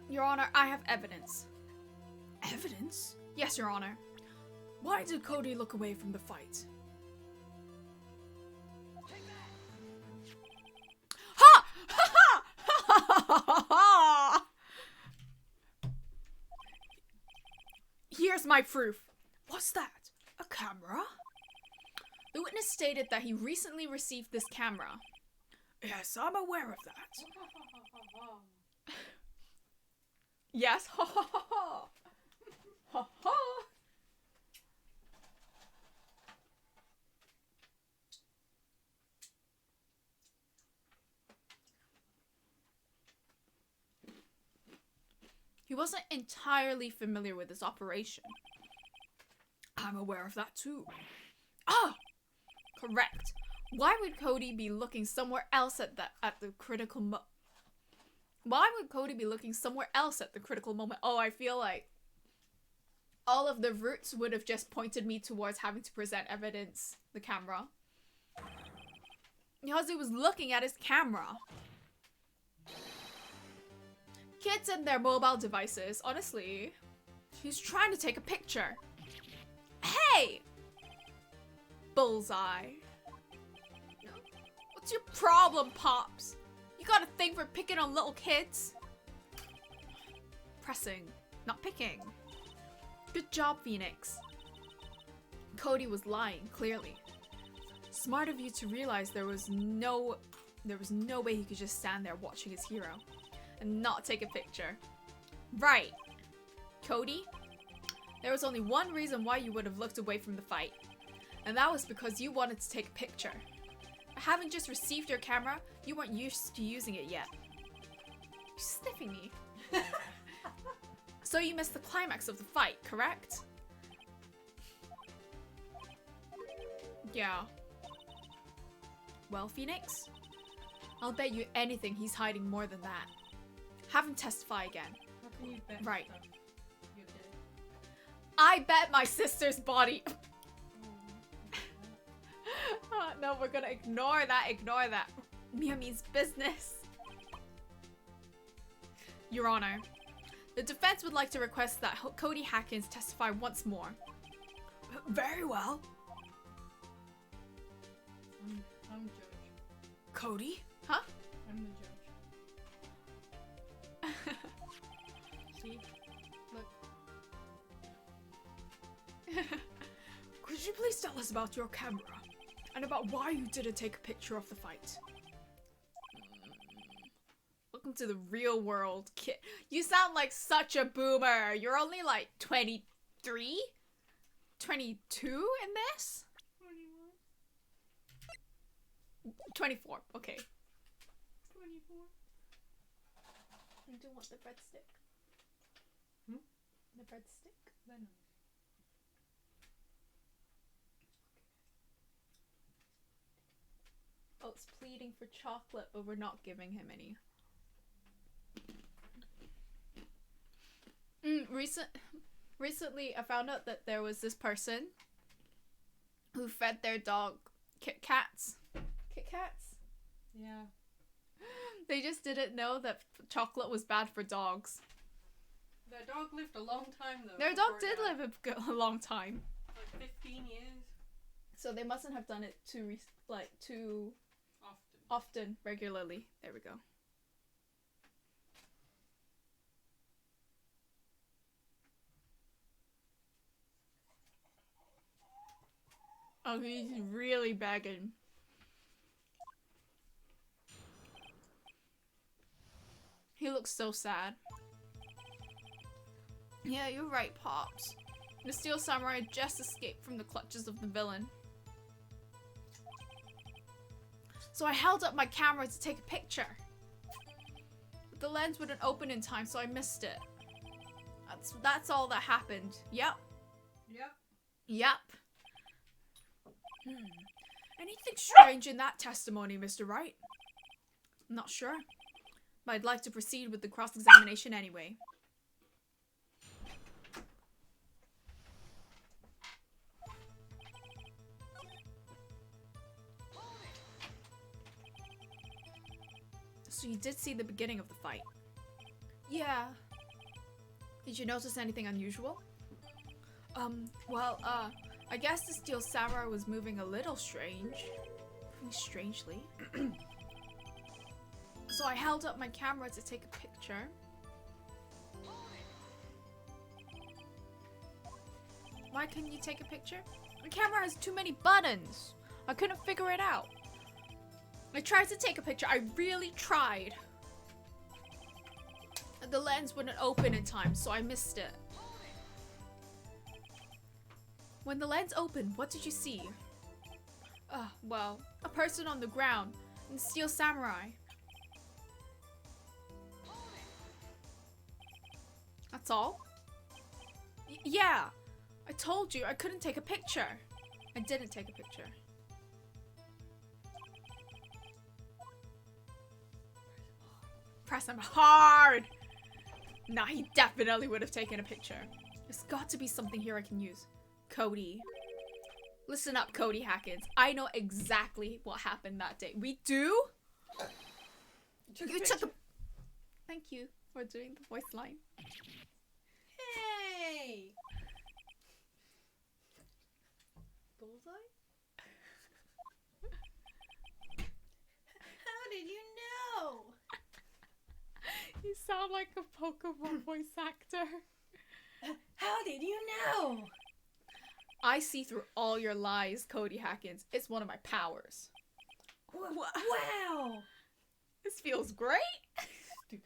Your Honor, I have evidence. Evidence? Yes, Your Honor. Why did Cody look away from the fight? Ha! Ha ha! Ha ha ha ha! Here's my proof. What's that? A camera? The witness stated that he recently received this camera. Yes, I'm aware of that. Yes, ha ha ha ha! Ha ha! He wasn't entirely familiar with this operation. I'm aware of that too. Ah! Correct. Why would Cody be looking somewhere else at the critical Why would Cody be looking somewhere else at the critical moment? Oh, I feel like all of the routes would have just pointed me towards having to present evidence, the camera. Because he was looking at his camera. Kids and their mobile devices, honestly. He's trying to take a picture. Hey! Bullseye. What's your problem, Pops? You You got a thing for picking on little kids? Pressing, not picking. Good job, Phoenix. Cody was lying, clearly. Smart of you to realize there was no way he could just stand there watching his hero and not take a picture. Right. Cody, there was only one reason why you would have looked away from the fight, and that was because you wanted to take a picture. Having just received your camera, you weren't used to using it yet. You're sniffing me. So you missed the climax of the fight, correct? Yeah. Well, Phoenix, I'll bet you anything he's hiding more than that. Have him testify again. How can you bet Right. stuff? You're dead. I bet my sister's body. No, we're gonna ignore that. Ignore that. Miami's business. Your Honor, the defense would like to request that Cody Hackins testify once more. Very well. I'm judge. Cody? Huh? I'm the judge. See? Look. Could you please tell us about your camera? And about why you didn't take a picture of the fight? Welcome to the real world, kid. You sound like such a boomer. You're only like 23? 22 in this? 24. Okay. 24. I do want the breadstick. Hmm? The breadstick? Venom. Oh, it's pleading for chocolate, but we're not giving him any. Recently, I found out that there was this person who fed their dog Kit Kats. Kit Kats? Yeah. They just didn't know that chocolate was bad for dogs. Their dog lived a long time though. Their dog did live a long time. Like 15 years. So they mustn't have done it too often, regularly. There we go. Oh, he's really begging. He looks so sad. Yeah, you're right, Pops. The Steel Samurai just escaped from the clutches of the villain. So I held up my camera to take a picture. But the lens wouldn't open in time, so I missed it. That's all that happened. Yep. Yep. Anything strange in that testimony, Mr. Wright? I'm not sure. But I'd like to proceed with the cross-examination anyway. So you did see the beginning of the fight? Yeah. Did you notice anything unusual? I guess the Steel Samurai was moving a little strange. Moving strangely. So I held up my camera to take a picture. Why couldn't you take a picture? The camera has too many buttons. I couldn't figure it out. I tried to take a picture. I really tried. The lens wouldn't open in time, so I missed it. When the lens opened, what did you see? Well, a person on the ground and Steel Samurai. That's all? Yeah, I told you I couldn't take a picture. I didn't take a picture. Press him hard! Nah, he definitely would have taken a picture. There's got to be something here I can use. Cody. Listen up, Cody Hackins. I know exactly what happened that day. We do? You took a... Thank you for doing the voice line. Hey! Bullseye? How did you know? You sound like a Pokemon voice actor. How did you know? I see through all your lies, Cody Hackins. It's one of my powers. Wow! This feels great. Stupid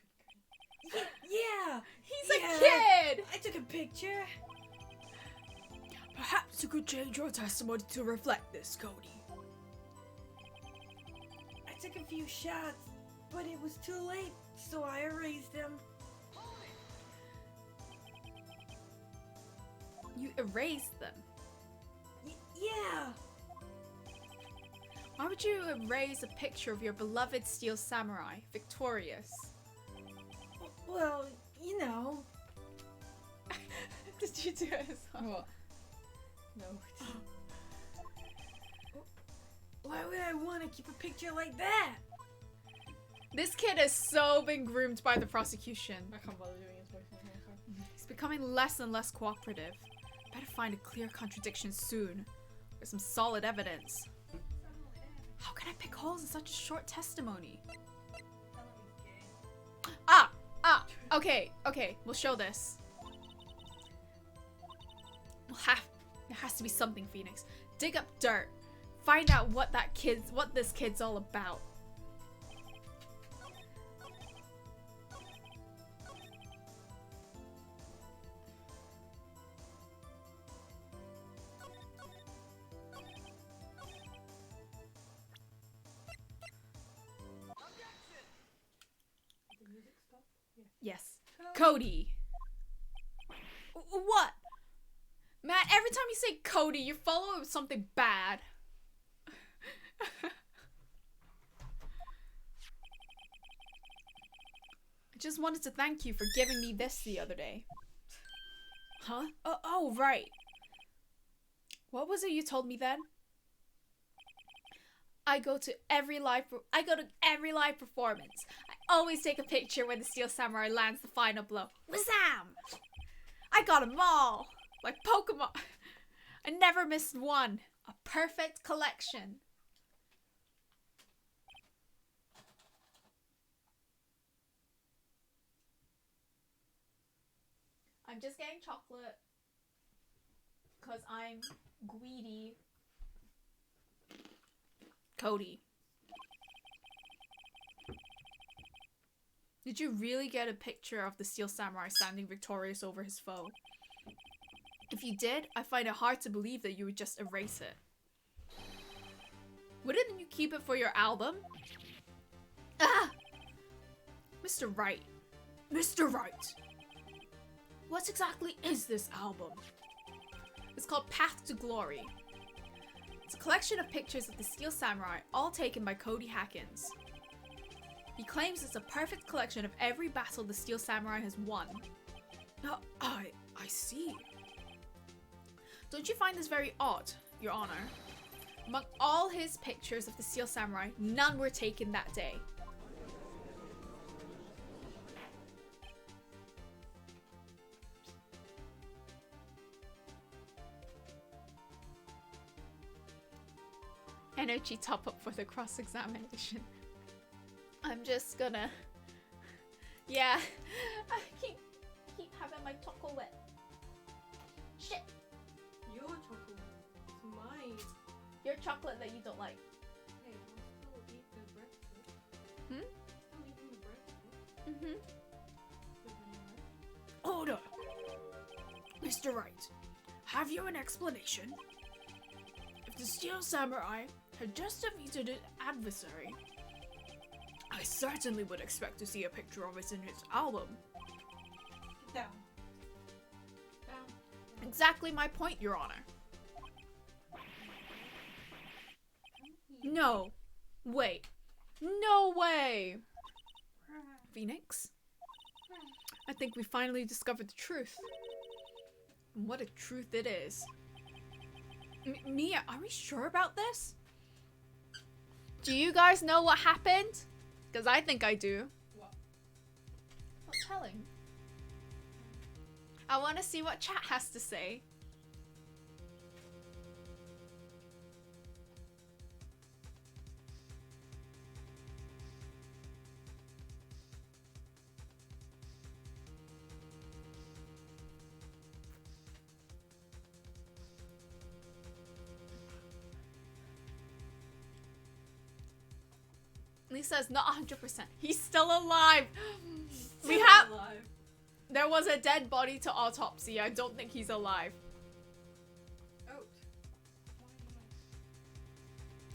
kid. Yeah! He's a kid! I took a picture. Perhaps you could change your testimony to reflect this, Cody. I took a few shots, but it was too late, so I erased them. You erased them? Yeah! Why would you erase a picture of your beloved steel samurai, victorious? Well, you know. Did you do it as well? What? No. Why would I want to keep a picture like that? This kid has so been groomed by the prosecution. I can't bother doing his voice anymore. He's becoming less and less cooperative. Better find a clear contradiction soon. Or some solid evidence. How can I pick holes in such a short testimony? Okay, we'll show this. There has to be something, Phoenix. Dig up dirt. Find out what this kid's all about. Yes. Cody. What? Matt, every time you say Cody, you follow it with something bad. I just wanted to thank you for giving me this the other day. Huh? Oh, right. What was it you told me then? I go to every live performance. I always take a picture when the Steel Samurai lands the final blow. Wazam! I got 'em all! Like Pokemon. I never missed one. A perfect collection. I'm just getting chocolate because I'm greedy. Cody. Did you really get a picture of the Steel Samurai standing victorious over his foe? If you did, I find it hard to believe that you would just erase it. Wouldn't you keep it for your album? Ah! Mr. Wright. Mr. Wright! What exactly is this album? It's called Path to Glory. It's a collection of pictures of the Steel Samurai, all taken by Cody Hackins. He claims it's a perfect collection of every battle the Steel Samurai has won. I see. Don't you find this very odd, Your Honor? Among all his pictures of the Steel Samurai, none were taken that day. Energy top up for the cross-examination. I'm just gonna... Yeah. I keep having my chocolate. Shit. Your chocolate. It's mine. Your chocolate that you don't like. Hey, we'll still eat the breakfast. Hmm? Still eating the breakfast. Mm-hmm. Order! Mr. Wright, have you an explanation? If the Steel Samurai had just defeated an adversary, I certainly would expect to see a picture of it in his album. Down. Exactly my point, Your Honor. No. Wait. No way! Phoenix? I think we finally discovered the truth. And what a truth it is. Mia, are we sure about this? Do you guys know what happened? Because I think I do. What? Not telling. I want to see what chat has to say. He says not 100%. He's still alive. Alive. There was a dead body to autopsy. I don't think he's alive. Oat.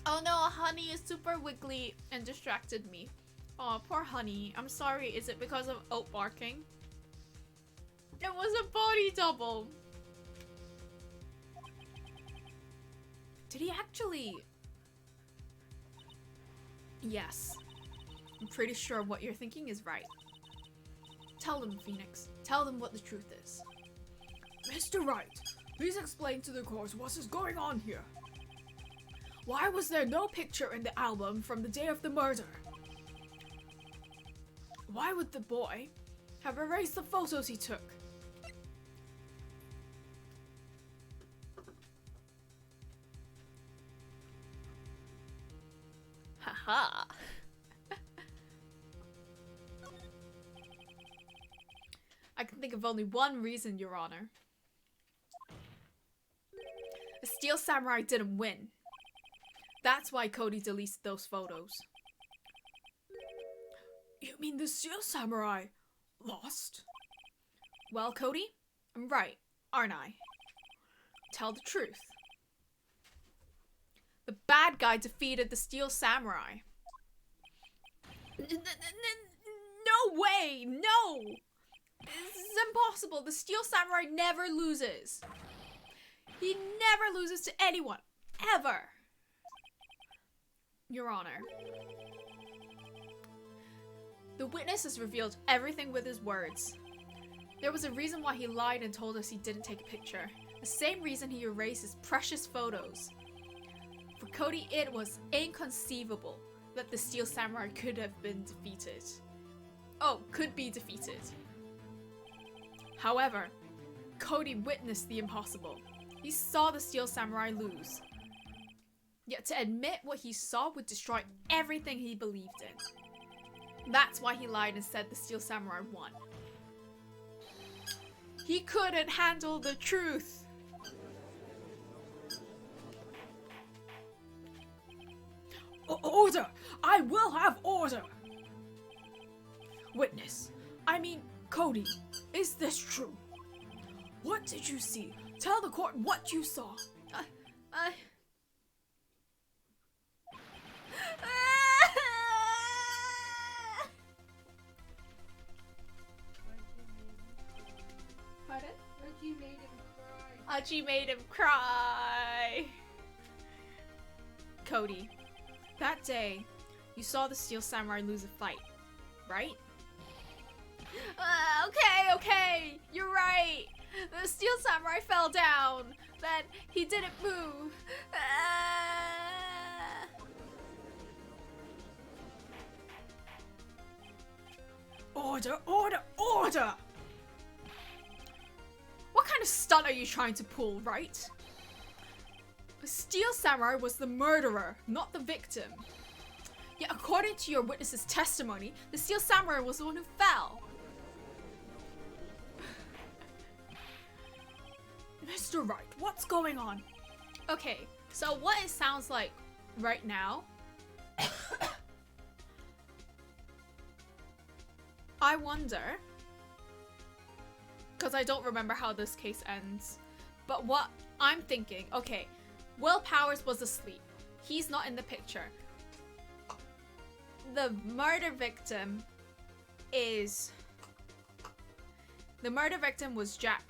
Oh no, Honey is super wiggly and distracted me. Oh, poor Honey. I'm sorry. Is it because of Oat barking? It was a body double. Did he actually? Yes. I'm pretty sure what you're thinking is right. Tell them, Phoenix. Tell them what the truth is. Mr. Wright, please explain to the court what is going on here. Why was there no picture in the album from the day of the murder? Why would the boy have erased the photos he took? Haha. I can think of only one reason, Your Honor. The Steel Samurai didn't win. That's why Cody deleted those photos. You mean the Steel Samurai lost? Well, Cody, I'm right, aren't I? Tell the truth. The bad guy defeated the Steel Samurai. No way! No! This is impossible. The Steel Samurai never loses. He never loses to anyone. Ever. Your Honor. The witness has revealed everything with his words. There was a reason why he lied and told us he didn't take a picture. The same reason he erased his precious photos. For Cody, it was inconceivable that the Steel Samurai could have been defeated. Oh, could be defeated. However, Cody witnessed the impossible. He saw the Steel Samurai lose. Yet to admit what he saw would destroy everything he believed in. That's why he lied and said the Steel Samurai won. He couldn't handle the truth. Order! I will have order! Witness, I mean, Cody, is this true? What did you see? Tell the court what you saw. Pardon? Reggie made him cry. Archie made him cry. Cody, that day, you saw the Steel Samurai lose a fight, right? Okay, you're right. The Steel Samurai fell down. Then he didn't move. Order, order, order! What kind of stunt are you trying to pull, right? The Steel Samurai was the murderer, not the victim. Yet according to your witness's testimony, the Steel Samurai was the one who fell. Mr. Wright, what's going on? Okay, so what it sounds like right now, I wonder, because I don't remember how this case ends, but what I'm thinking, okay, Will Powers was asleep. He's not in the picture. The murder victim was Jack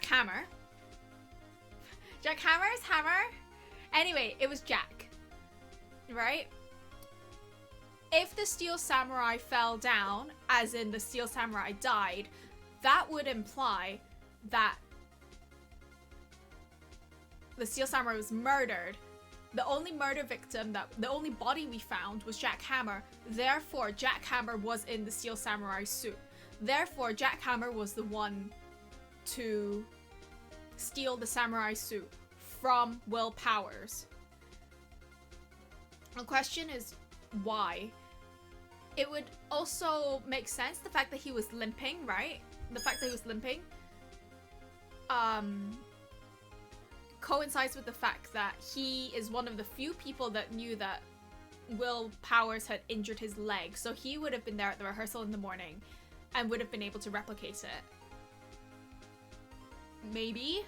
Hammer. Jack Hammer's hammer? Anyway, it was Jack. Right? If the Steel Samurai fell down, as in the Steel Samurai died, that would imply that the Steel Samurai was murdered. The only murder victim, the only body we found was Jack Hammer. Therefore, Jack Hammer was in the Steel Samurai suit. Therefore, Jack Hammer was the one to steal the samurai suit from Will Powers. The question is why? It would also make sense, the fact that he was limping, right? The fact that he was limping coincides with the fact that he is one of the few people that knew that Will Powers had injured his leg, so he would have been there at the rehearsal in the morning and would have been able to replicate it. Maybe?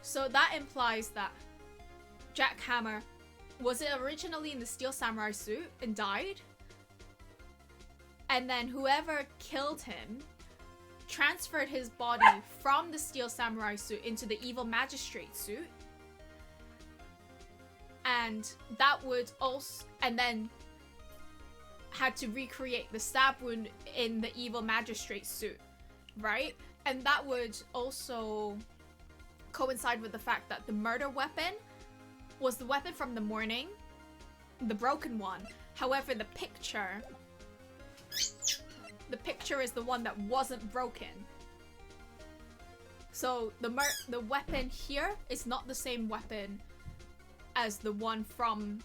So that implies that Jack Hammer, was it originally in the Steel Samurai suit and died? And then whoever killed him transferred his body from the Steel Samurai suit into the Evil Magistrate suit. And that would also, and then had to recreate the stab wound in the Evil Magistrate suit, right? And that would also coincide with the fact that the murder weapon was the weapon from the morning, the broken one. However, the picture is the one that wasn't broken. So the weapon here is not the same weapon as the one from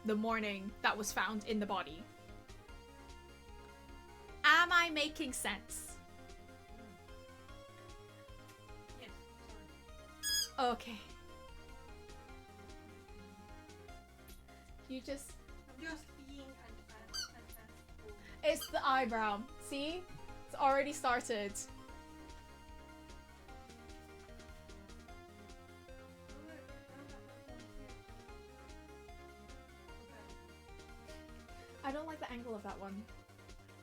the morning that was found in the body. Am I making sense? Yes. Okay. You just... I'm just being an asshole. It's the eyebrow. See? It's already started. I don't like the angle of that one.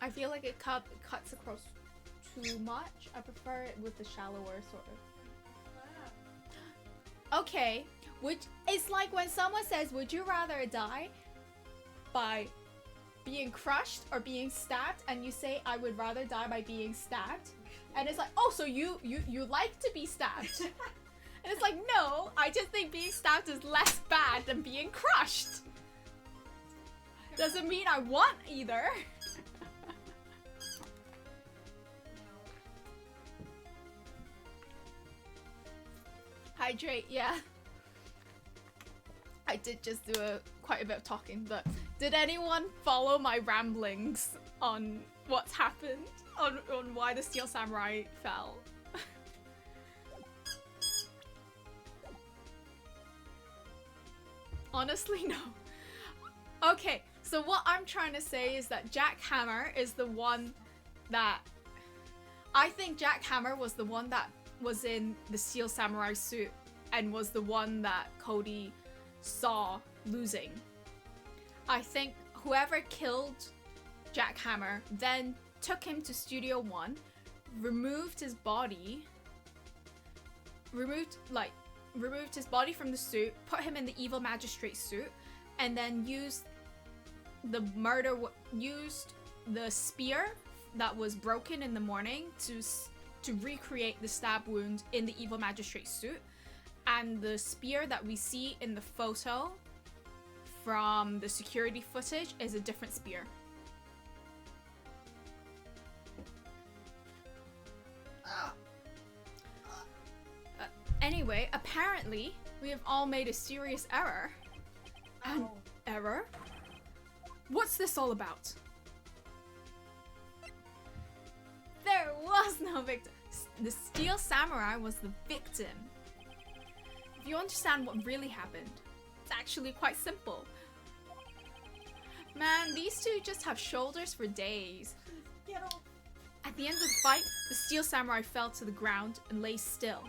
I feel like it cuts across too much. I prefer it with the shallower sort of. Okay. It's like when someone says, would you rather die by being crushed or being stabbed? And you say, I would rather die by being stabbed. And it's like, oh, so you like to be stabbed. And it's like, no, I just think being stabbed is less bad than being crushed. Doesn't mean I want either. Hydrate, yeah. I did just do quite a bit of talking, but did anyone follow my ramblings on what's happened? On why the Steel Samurai fell? Honestly, no. Okay, so what I'm trying to say is that Jack Hammer is the one that... I think Jack Hammer was the one that was in the Steel Samurai suit and was the one that Cody saw losing. I think whoever killed Jack Hammer then took him to Studio One, removed his body from the suit, put him in the Evil Magistrate suit, and then used the spear that was broken in the morning to recreate the stab wound in the Evil Magistrate suit. And the spear that we see in the photo from the security footage is a different spear. Anyway, apparently, we have all made a serious error. An error? What's this all about? There was no victim. The Steel Samurai was the victim. If you understand what really happened, it's actually quite simple. Man, these two just have shoulders for days. Get off. At the end of the fight, the Steel Samurai fell to the ground and lay still.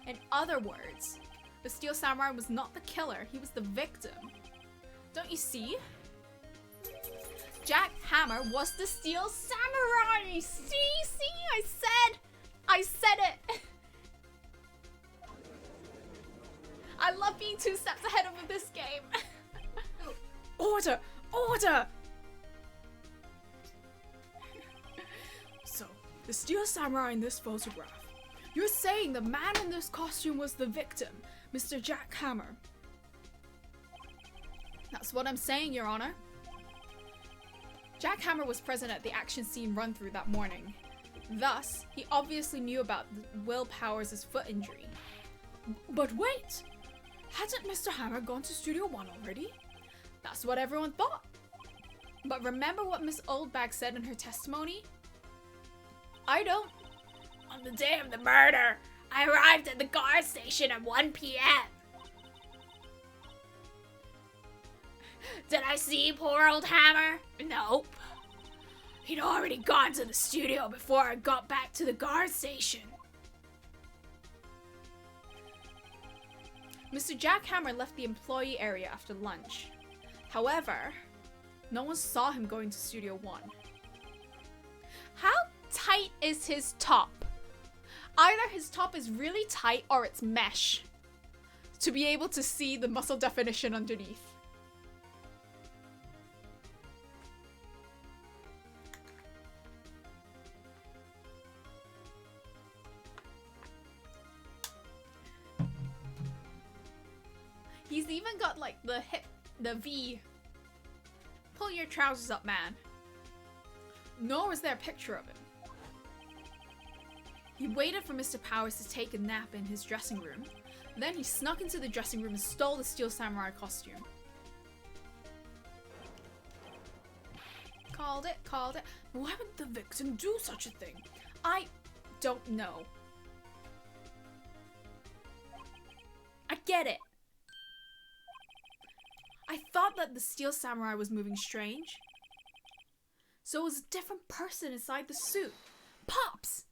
In other words, the Steel Samurai was not the killer, he was the victim. Don't you see? Jack Hammer was the Steel Samurai! See? I said it! I love being 2 steps ahead of this game. Order! Order! So, the Steel Samurai in this photograph. You're saying the man in this costume was the victim, Mr. Jack Hammer. That's what I'm saying, Your Honor. Jack Hammer was present at the action scene run-through that morning. Thus, he obviously knew about Will Powers' foot injury. But wait! Hadn't Mr. Hammer gone to Studio One already? That's what everyone thought. But remember what Miss Oldbag said in her testimony? I don't. On the day of the murder, I arrived at the guard station at 1 p.m. Did I see poor old Hammer? Nope. He'd already gone to the studio before I got back to the guard station. Mr. Jack Hammer left the employee area after lunch. However, no one saw him going to Studio 1. How tight is his top? Either his top is really tight or it's mesh to be able to see the muscle definition underneath. He's even got like the hip, the V. Pull your trousers up, man. Nor was there a picture of him. He waited for Mr. Powers to take a nap in his dressing room. Then he snuck into the dressing room and stole the Steel Samurai costume. Called it, called it. Why would the victim do such a thing? I don't know. I get it. I thought that the Steel Samurai was moving strange. So it was a different person inside the suit. Pops!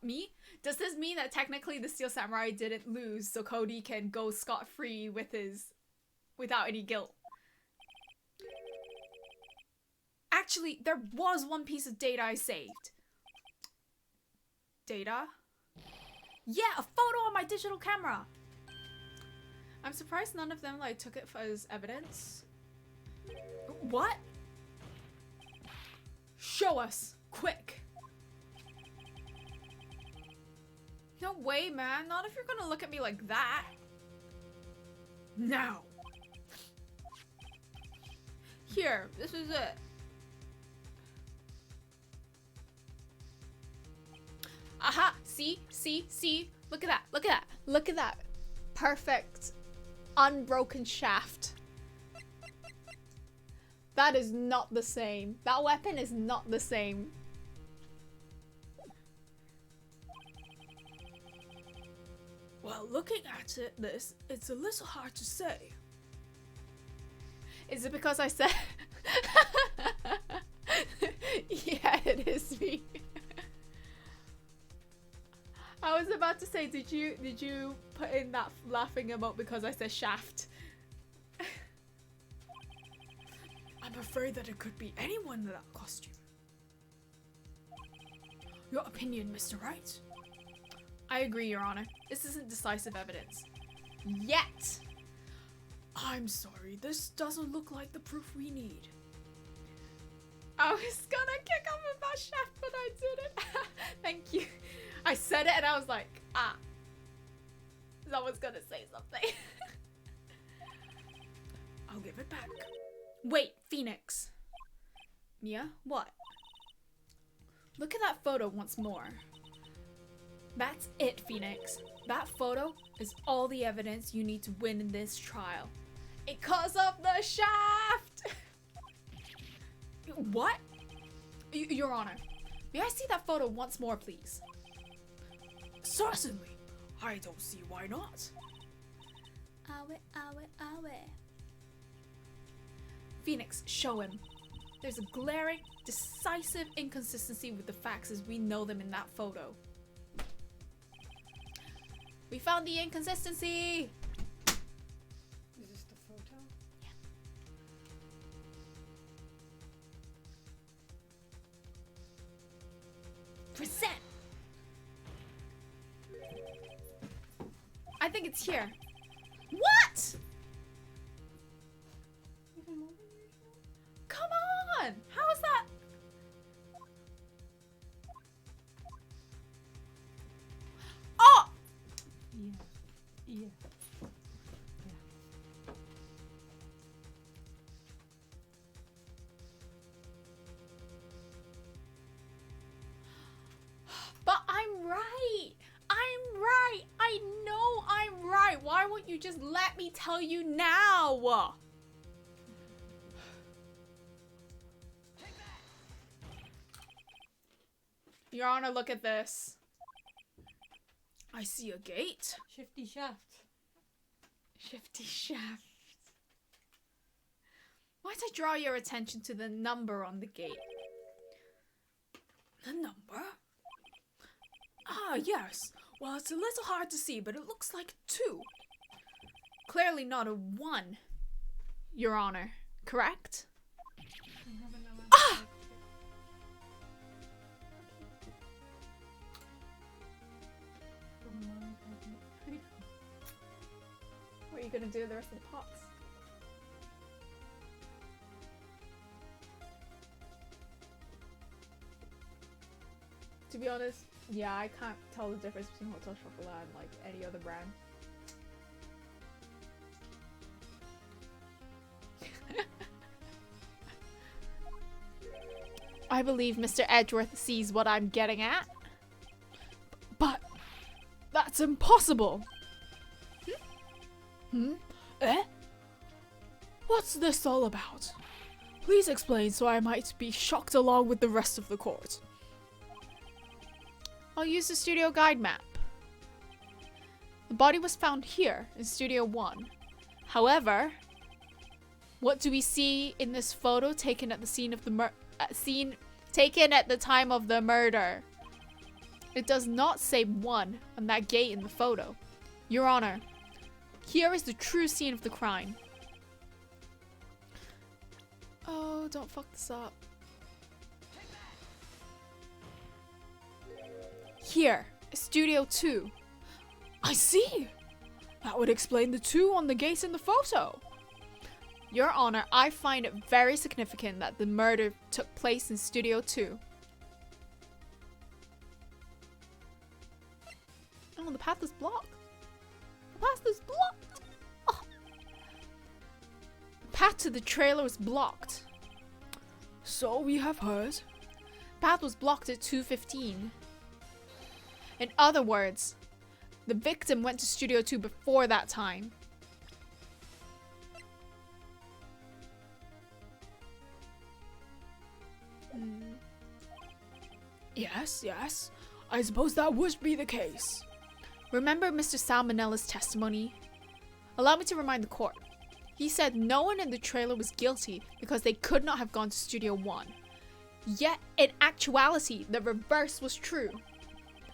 Me? Does this mean that technically the Steel Samurai didn't lose so Cody can go scot-free without any guilt? Actually, there was one piece of data I saved. Data? Yeah, a photo on my digital camera! I'm surprised none of them like took it as evidence. What? Show us, quick. No way, man. Not if you're gonna look at me like that. Now. Here, this is it. Aha, see? Look at that, look at that, look at that. Perfect. Unbroken shaft. That is not the same. That weapon is not the same. Well, looking at it, it's a little hard to say. Is it because I said... Yeah, it is me. I was about to say, did you put in that laughing emote because I said shaft? I'm afraid that it could be anyone in that costume. Your opinion, Mr. Wright? I agree, Your Honor. This isn't decisive evidence. Yet! I'm sorry, this doesn't look like the proof we need. I was gonna kick off about shaft, but I didn't. Thank you. I said it and I was like, someone's gonna say something. I'll give it back. Wait, Phoenix. Mia, what? Look at that photo once more. That's it, Phoenix. That photo is all the evidence you need to win in this trial. Because of the shaft! What? Your Honor, may I see that photo once more, please? Certainly. I don't see why not. Awe. Phoenix, show him. There's a glaring, decisive inconsistency with the facts as we know them in that photo. We found the inconsistency! Is this the photo? Yeah. Present! I think it's here. What? Even more than usual? Come on! How is that? Oh! Yeah. But I'm right! I'm right! I know I'm right! Why won't you just let me tell you now? Your Honor, look at this. I see a gate. Shifty shaft. Shifty shaft. Might I draw your attention to the number on the gate? The number? Ah, yes. Well, it's a little hard to see, but it looks like 2. Clearly not a 1, Your Honor. Correct? Ah! What are you gonna do with the rest of the pots? To be honest, yeah, I can't tell the difference between Hotel Chocolat and like any other brand. I believe Mr. Edgeworth sees what I'm getting at. But that's impossible. Eh? What's this all about? Please explain so I might be shocked along with the rest of the court. I'll use the studio guide map. The body was found here in Studio 1. However, what do we see in this photo taken at the scene of the taken at the time of the murder? It does not say 1 on that gate in the photo. Your Honor, here is the true scene of the crime. Oh, don't fuck this up. Here, Studio 2. I see. That would explain the 2 on the gate in the photo. Your Honor, I find it very significant that the murder took place in Studio 2. Oh, the path is blocked. The path is blocked. Oh. The path to the trailer was blocked. So we have heard. Path was blocked at 2:15. In other words, the victim went to Studio 2 before that time. Yes. I suppose that would be the case. Remember Mr. Salmonella's testimony? Allow me to remind the court. He said no one in the trailer was guilty because they could not have gone to Studio 1. Yet, in actuality, the reverse was true.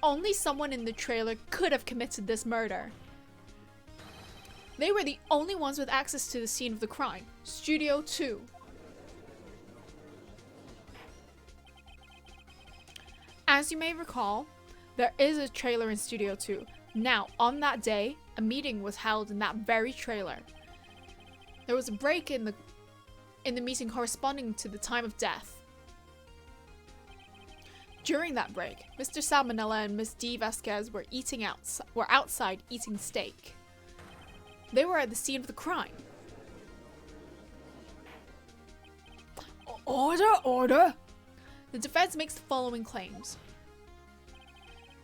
Only someone in the trailer could have committed this murder. They were the only ones with access to the scene of the crime, Studio 2. As you may recall, there is a trailer in Studio 2. Now, on that day, a meeting was held in that very trailer. There was a break in the meeting corresponding to the time of death. During that break, Mr. Salmonella and Miss D. Vasquez were outside eating steak. They were at the scene of the crime. Order! The defense makes the following claims.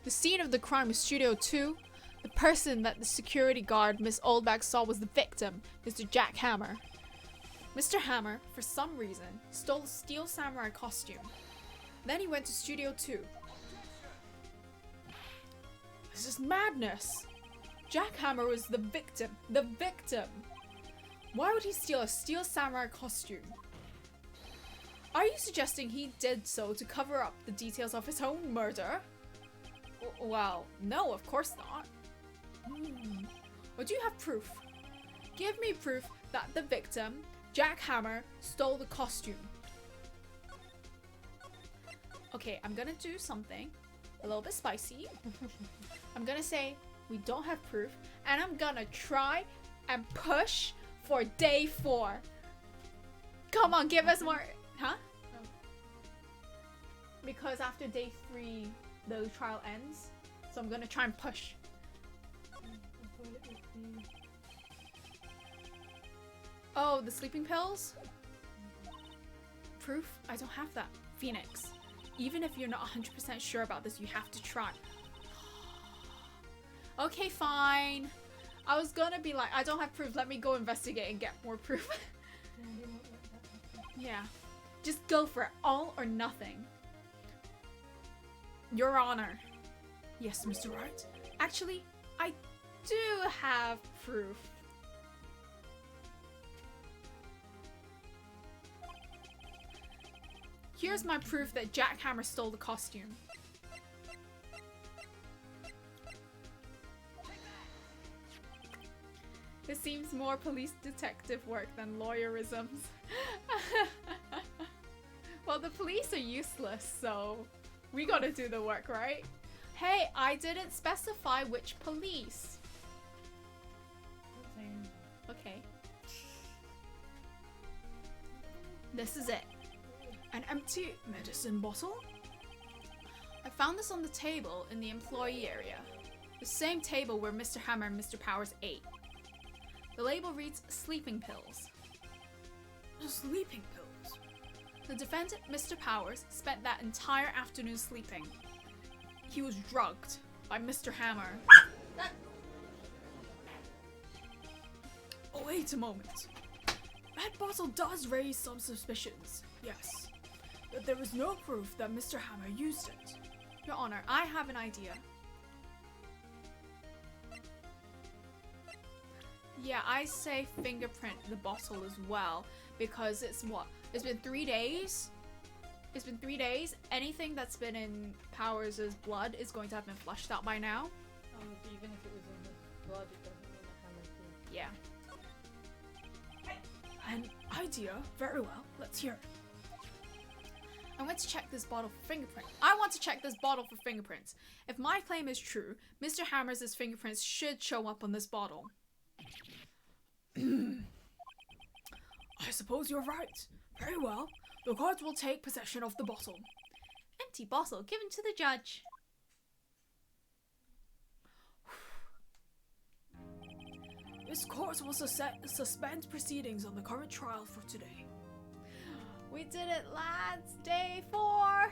The scene of the crime is Studio 2. The person that the security guard Miss Oldbag saw was the victim, Mr. Jack Hammer. Mr. Hammer, for some reason, stole a steel samurai costume. Then he went to Studio 2. This is madness. Jack Hammer was the victim. The victim! Why would he steal a steel samurai costume? Are you suggesting he did so to cover up the details of his own murder? Well, no, of course not. Or do you have proof? Give me proof that the victim, Jack Hammer, stole the costume. Okay, I'm gonna do something a little bit spicy. I'm gonna say we don't have proof, and I'm gonna try and push for day 4. Come on, give us more. Huh? Oh. Because after day 3, the trial ends. So I'm gonna try and push. I thought it would be... Oh, the sleeping pills? Proof? I don't have that. Phoenix. Even if you're not 100% sure about this, you have to try. Okay, fine. I was gonna be like, I don't have proof. Let me go investigate and get more proof. Yeah, I didn't want that to happen. Yeah. Just go for it. All or nothing. Your Honor. Yes, Mr. Wright. Actually, I do have proof. Here's my proof that Jack Hammer stole the costume. It seems more police detective work than lawyerisms. Well, the police are useless, so we gotta do the work, right? Hey, I didn't specify which police. Okay. This is it. An empty medicine bottle? I found this on the table in the employee area. The same table where Mr. Hammer and Mr. Powers ate. The label reads sleeping pills. Sleeping pills? The defendant, Mr. Powers, spent that entire afternoon sleeping. He was drugged by Mr. Hammer. Oh, wait a moment. That bottle does raise some suspicions, yes. But there is no proof that Mr. Hammer used it. Your Honor, I have an idea. Yeah, I say fingerprint the bottle as well, because it's what? It's been 3 days? It's been 3 days. Anything that's been in Powers' blood is going to have been flushed out by now. Even if it was in his blood, it doesn't mean that Hammer did. Yeah. An idea? Very well. Let's hear it. I want to check this bottle for fingerprints. I want to check this bottle for fingerprints. If my claim is true, Mr. Hammer's fingerprints should show up on this bottle. I suppose you're right. Very well. The court will take possession of the bottle. Empty bottle given to the judge. This court will suspend proceedings on the current trial for today. We did it, lads. Day 4.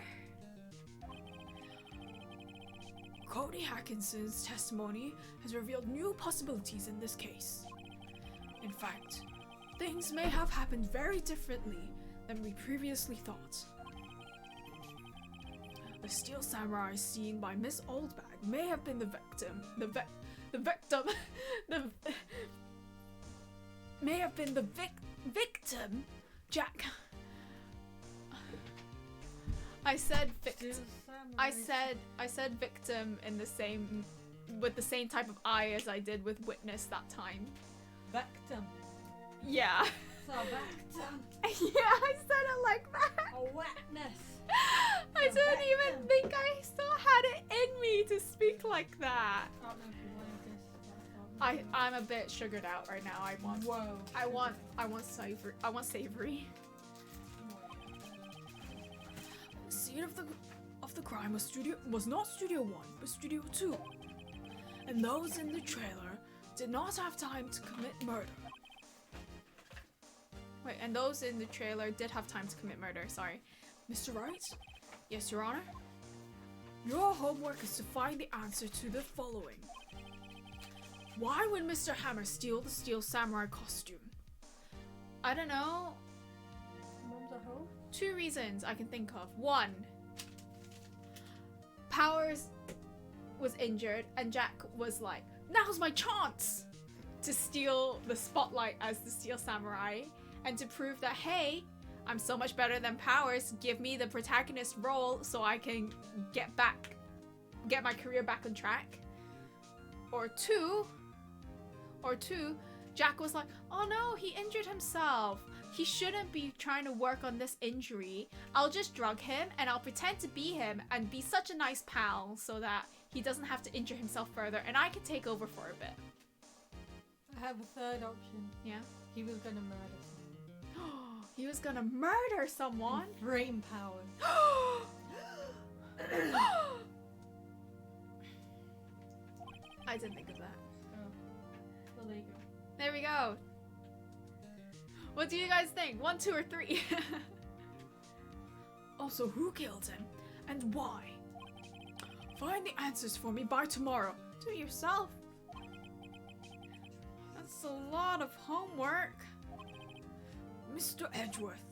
Cody Hackinson's testimony has revealed new possibilities in this case. In fact, things may have happened very differently than we previously thought. The Steel Samurai seen by Miss Oldbag may have been the victim. May have been the victim. Jack. I said victim. I said victim in the same, with the same type of eye as I did with witness that time. Victim. Yeah. So victim. Yeah, I said it like that. A witness. I didn't even think I still had it in me to speak like that. I'm a bit sugared out right now. I want savory. The scene of the crime was not Studio 1, but Studio 2. And those in the trailer did not have time to commit murder. Wait, and those in the trailer did have time to commit murder, sorry. Mr. Wright? Yes, Your Honor? Your homework is to find the answer to the following. Why would Mr. Hammer steal the Steel Samurai costume? I don't know. Mom's a hoe? 2 reasons I can think of. 1, Powers was injured and Jack was like, now's my chance to steal the spotlight as the Steel Samurai and to prove that, hey, I'm so much better than Powers, give me the protagonist role so I can get my career back on track. Or two, Jack was like, oh no, he injured himself. He shouldn't be trying to work on this injury. I'll just drug him and I'll pretend to be him and be such a nice pal so that he doesn't have to injure himself further and I can take over for a bit. I have a third option. Yeah? He was gonna murder someone. He was gonna murder someone? Brain power. I didn't think of that. Oh. Well, there you go. There we go. What do you guys think? 1, 2, or 3? Also, who killed him and why? Find the answers for me by tomorrow. Do it yourself. That's a lot of homework. Mr. Edgeworth.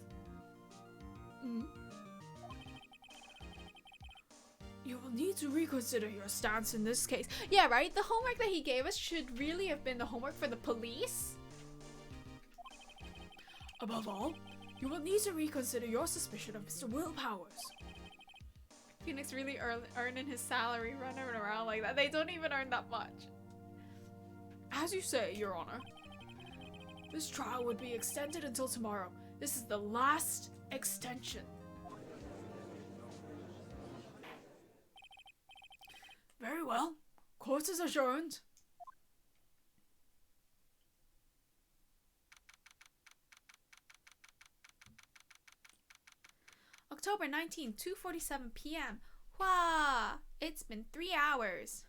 You will need to reconsider your stance in this case. Yeah, right? The homework that he gave us should really have been the homework for the police. Above all, You will need to reconsider your suspicion of Mr. Will Powers. Phoenix really earning his salary running around like that. They don't even earn that much. As you say, Your Honor, this trial would be extended until tomorrow. This is the last extension. Very well. Court is adjourned. October 19th, 2:47 p.m. Wah! It's been 3 hours.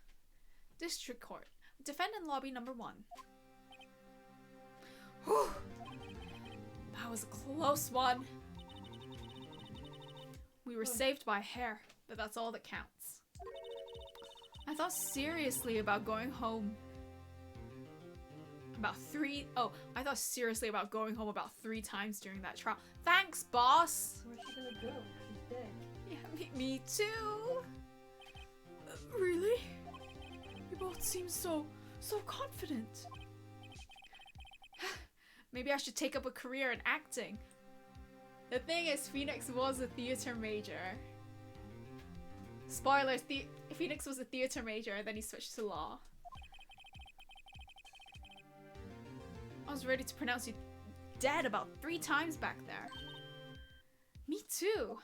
District Court. Defendant Lobby number 1. Whew! That was a close one. We were saved by a hair, but that's all that counts. I thought seriously about going home. I thought seriously about going home about 3 times during that trial. Thanks, boss! Where's she gonna go? She's dead. Yeah, me too! Really? You both seem so confident. Maybe I should take up a career in acting. The thing is, Phoenix was a theater major. Spoilers, Phoenix was a theater major, then he switched to law. I was ready to pronounce you dead about 3 times back there. Me too.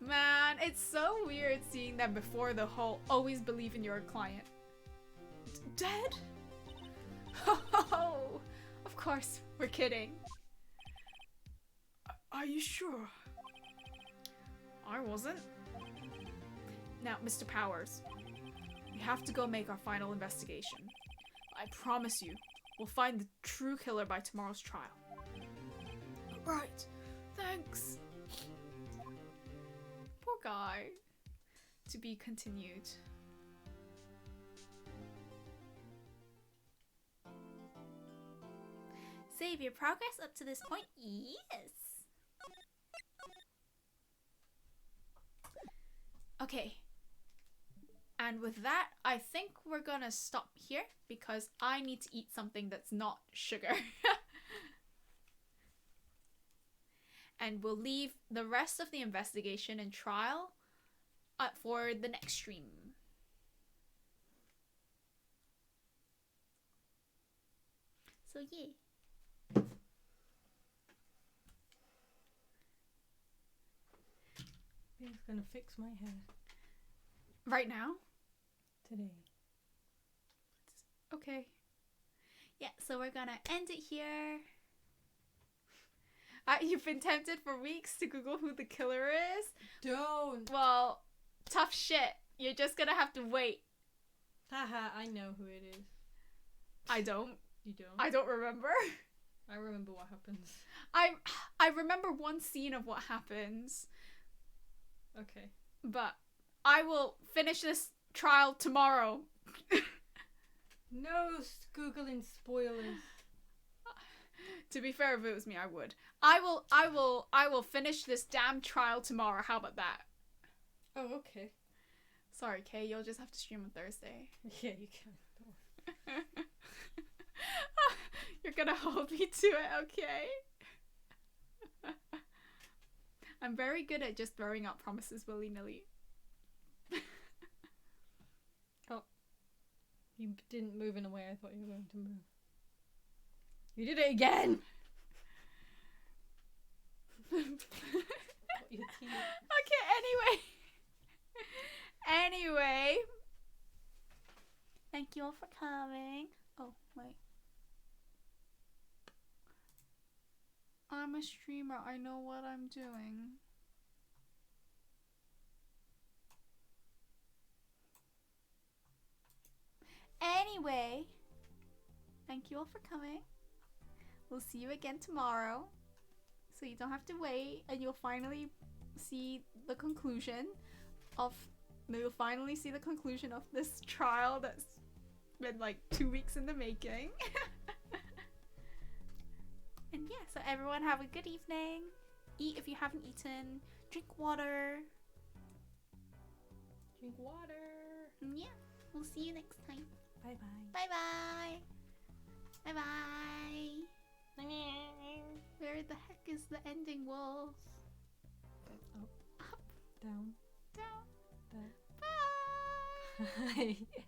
Man, it's so weird seeing them before the whole always believe in your client. Dead? Oh, of course, we're kidding. Are you sure? I wasn't. Now, Mr. Powers, we have to go make our final investigation. I promise you, we'll find the true killer by tomorrow's trial. Right. Thanks. Poor guy. To be continued. Save your progress up to this point? Yes. Okay. And with that, I think we're gonna stop here because I need to eat something that's not sugar. And we'll leave the rest of the investigation and trial for the next stream. So yeah. He's gonna fix my hair Right now? today. Okay. Yeah, so we're gonna end it here. You've been tempted for weeks to Google who the killer is? Don't! Well, tough shit. You're just gonna have to wait. Haha, I know who it is. I don't. You don't? I don't remember. I remember what happens. I remember one scene of what happens, Okay. but I will finish this trial tomorrow. No Googling spoilers. To be fair, if it was me, I would. I will finish this damn trial tomorrow. How about that? Oh, okay. Sorry, Kay, you'll just have to stream on Thursday. Yeah, you can. You're gonna hold me to it, okay? I'm very good at just throwing out promises willy-nilly. Oh. You didn't move in a way I thought you were going to move. You did it again! Got your teeth. Okay, anyway. Thank you all for coming. Oh, wait. I'm a streamer. I know what I'm doing. Anyway, thank you all for coming. We'll see you again tomorrow. So you don't have to wait and you'll finally see the conclusion of this trial that's been like 2 weeks in the making. And yeah, so everyone have a good evening. Eat if you haven't eaten. Drink water. Drink water. Yeah, we'll see you next time. Bye bye. Bye bye. Bye bye. Where the heck is the ending, Wolf? Down. Down. Down. Bye. Yes.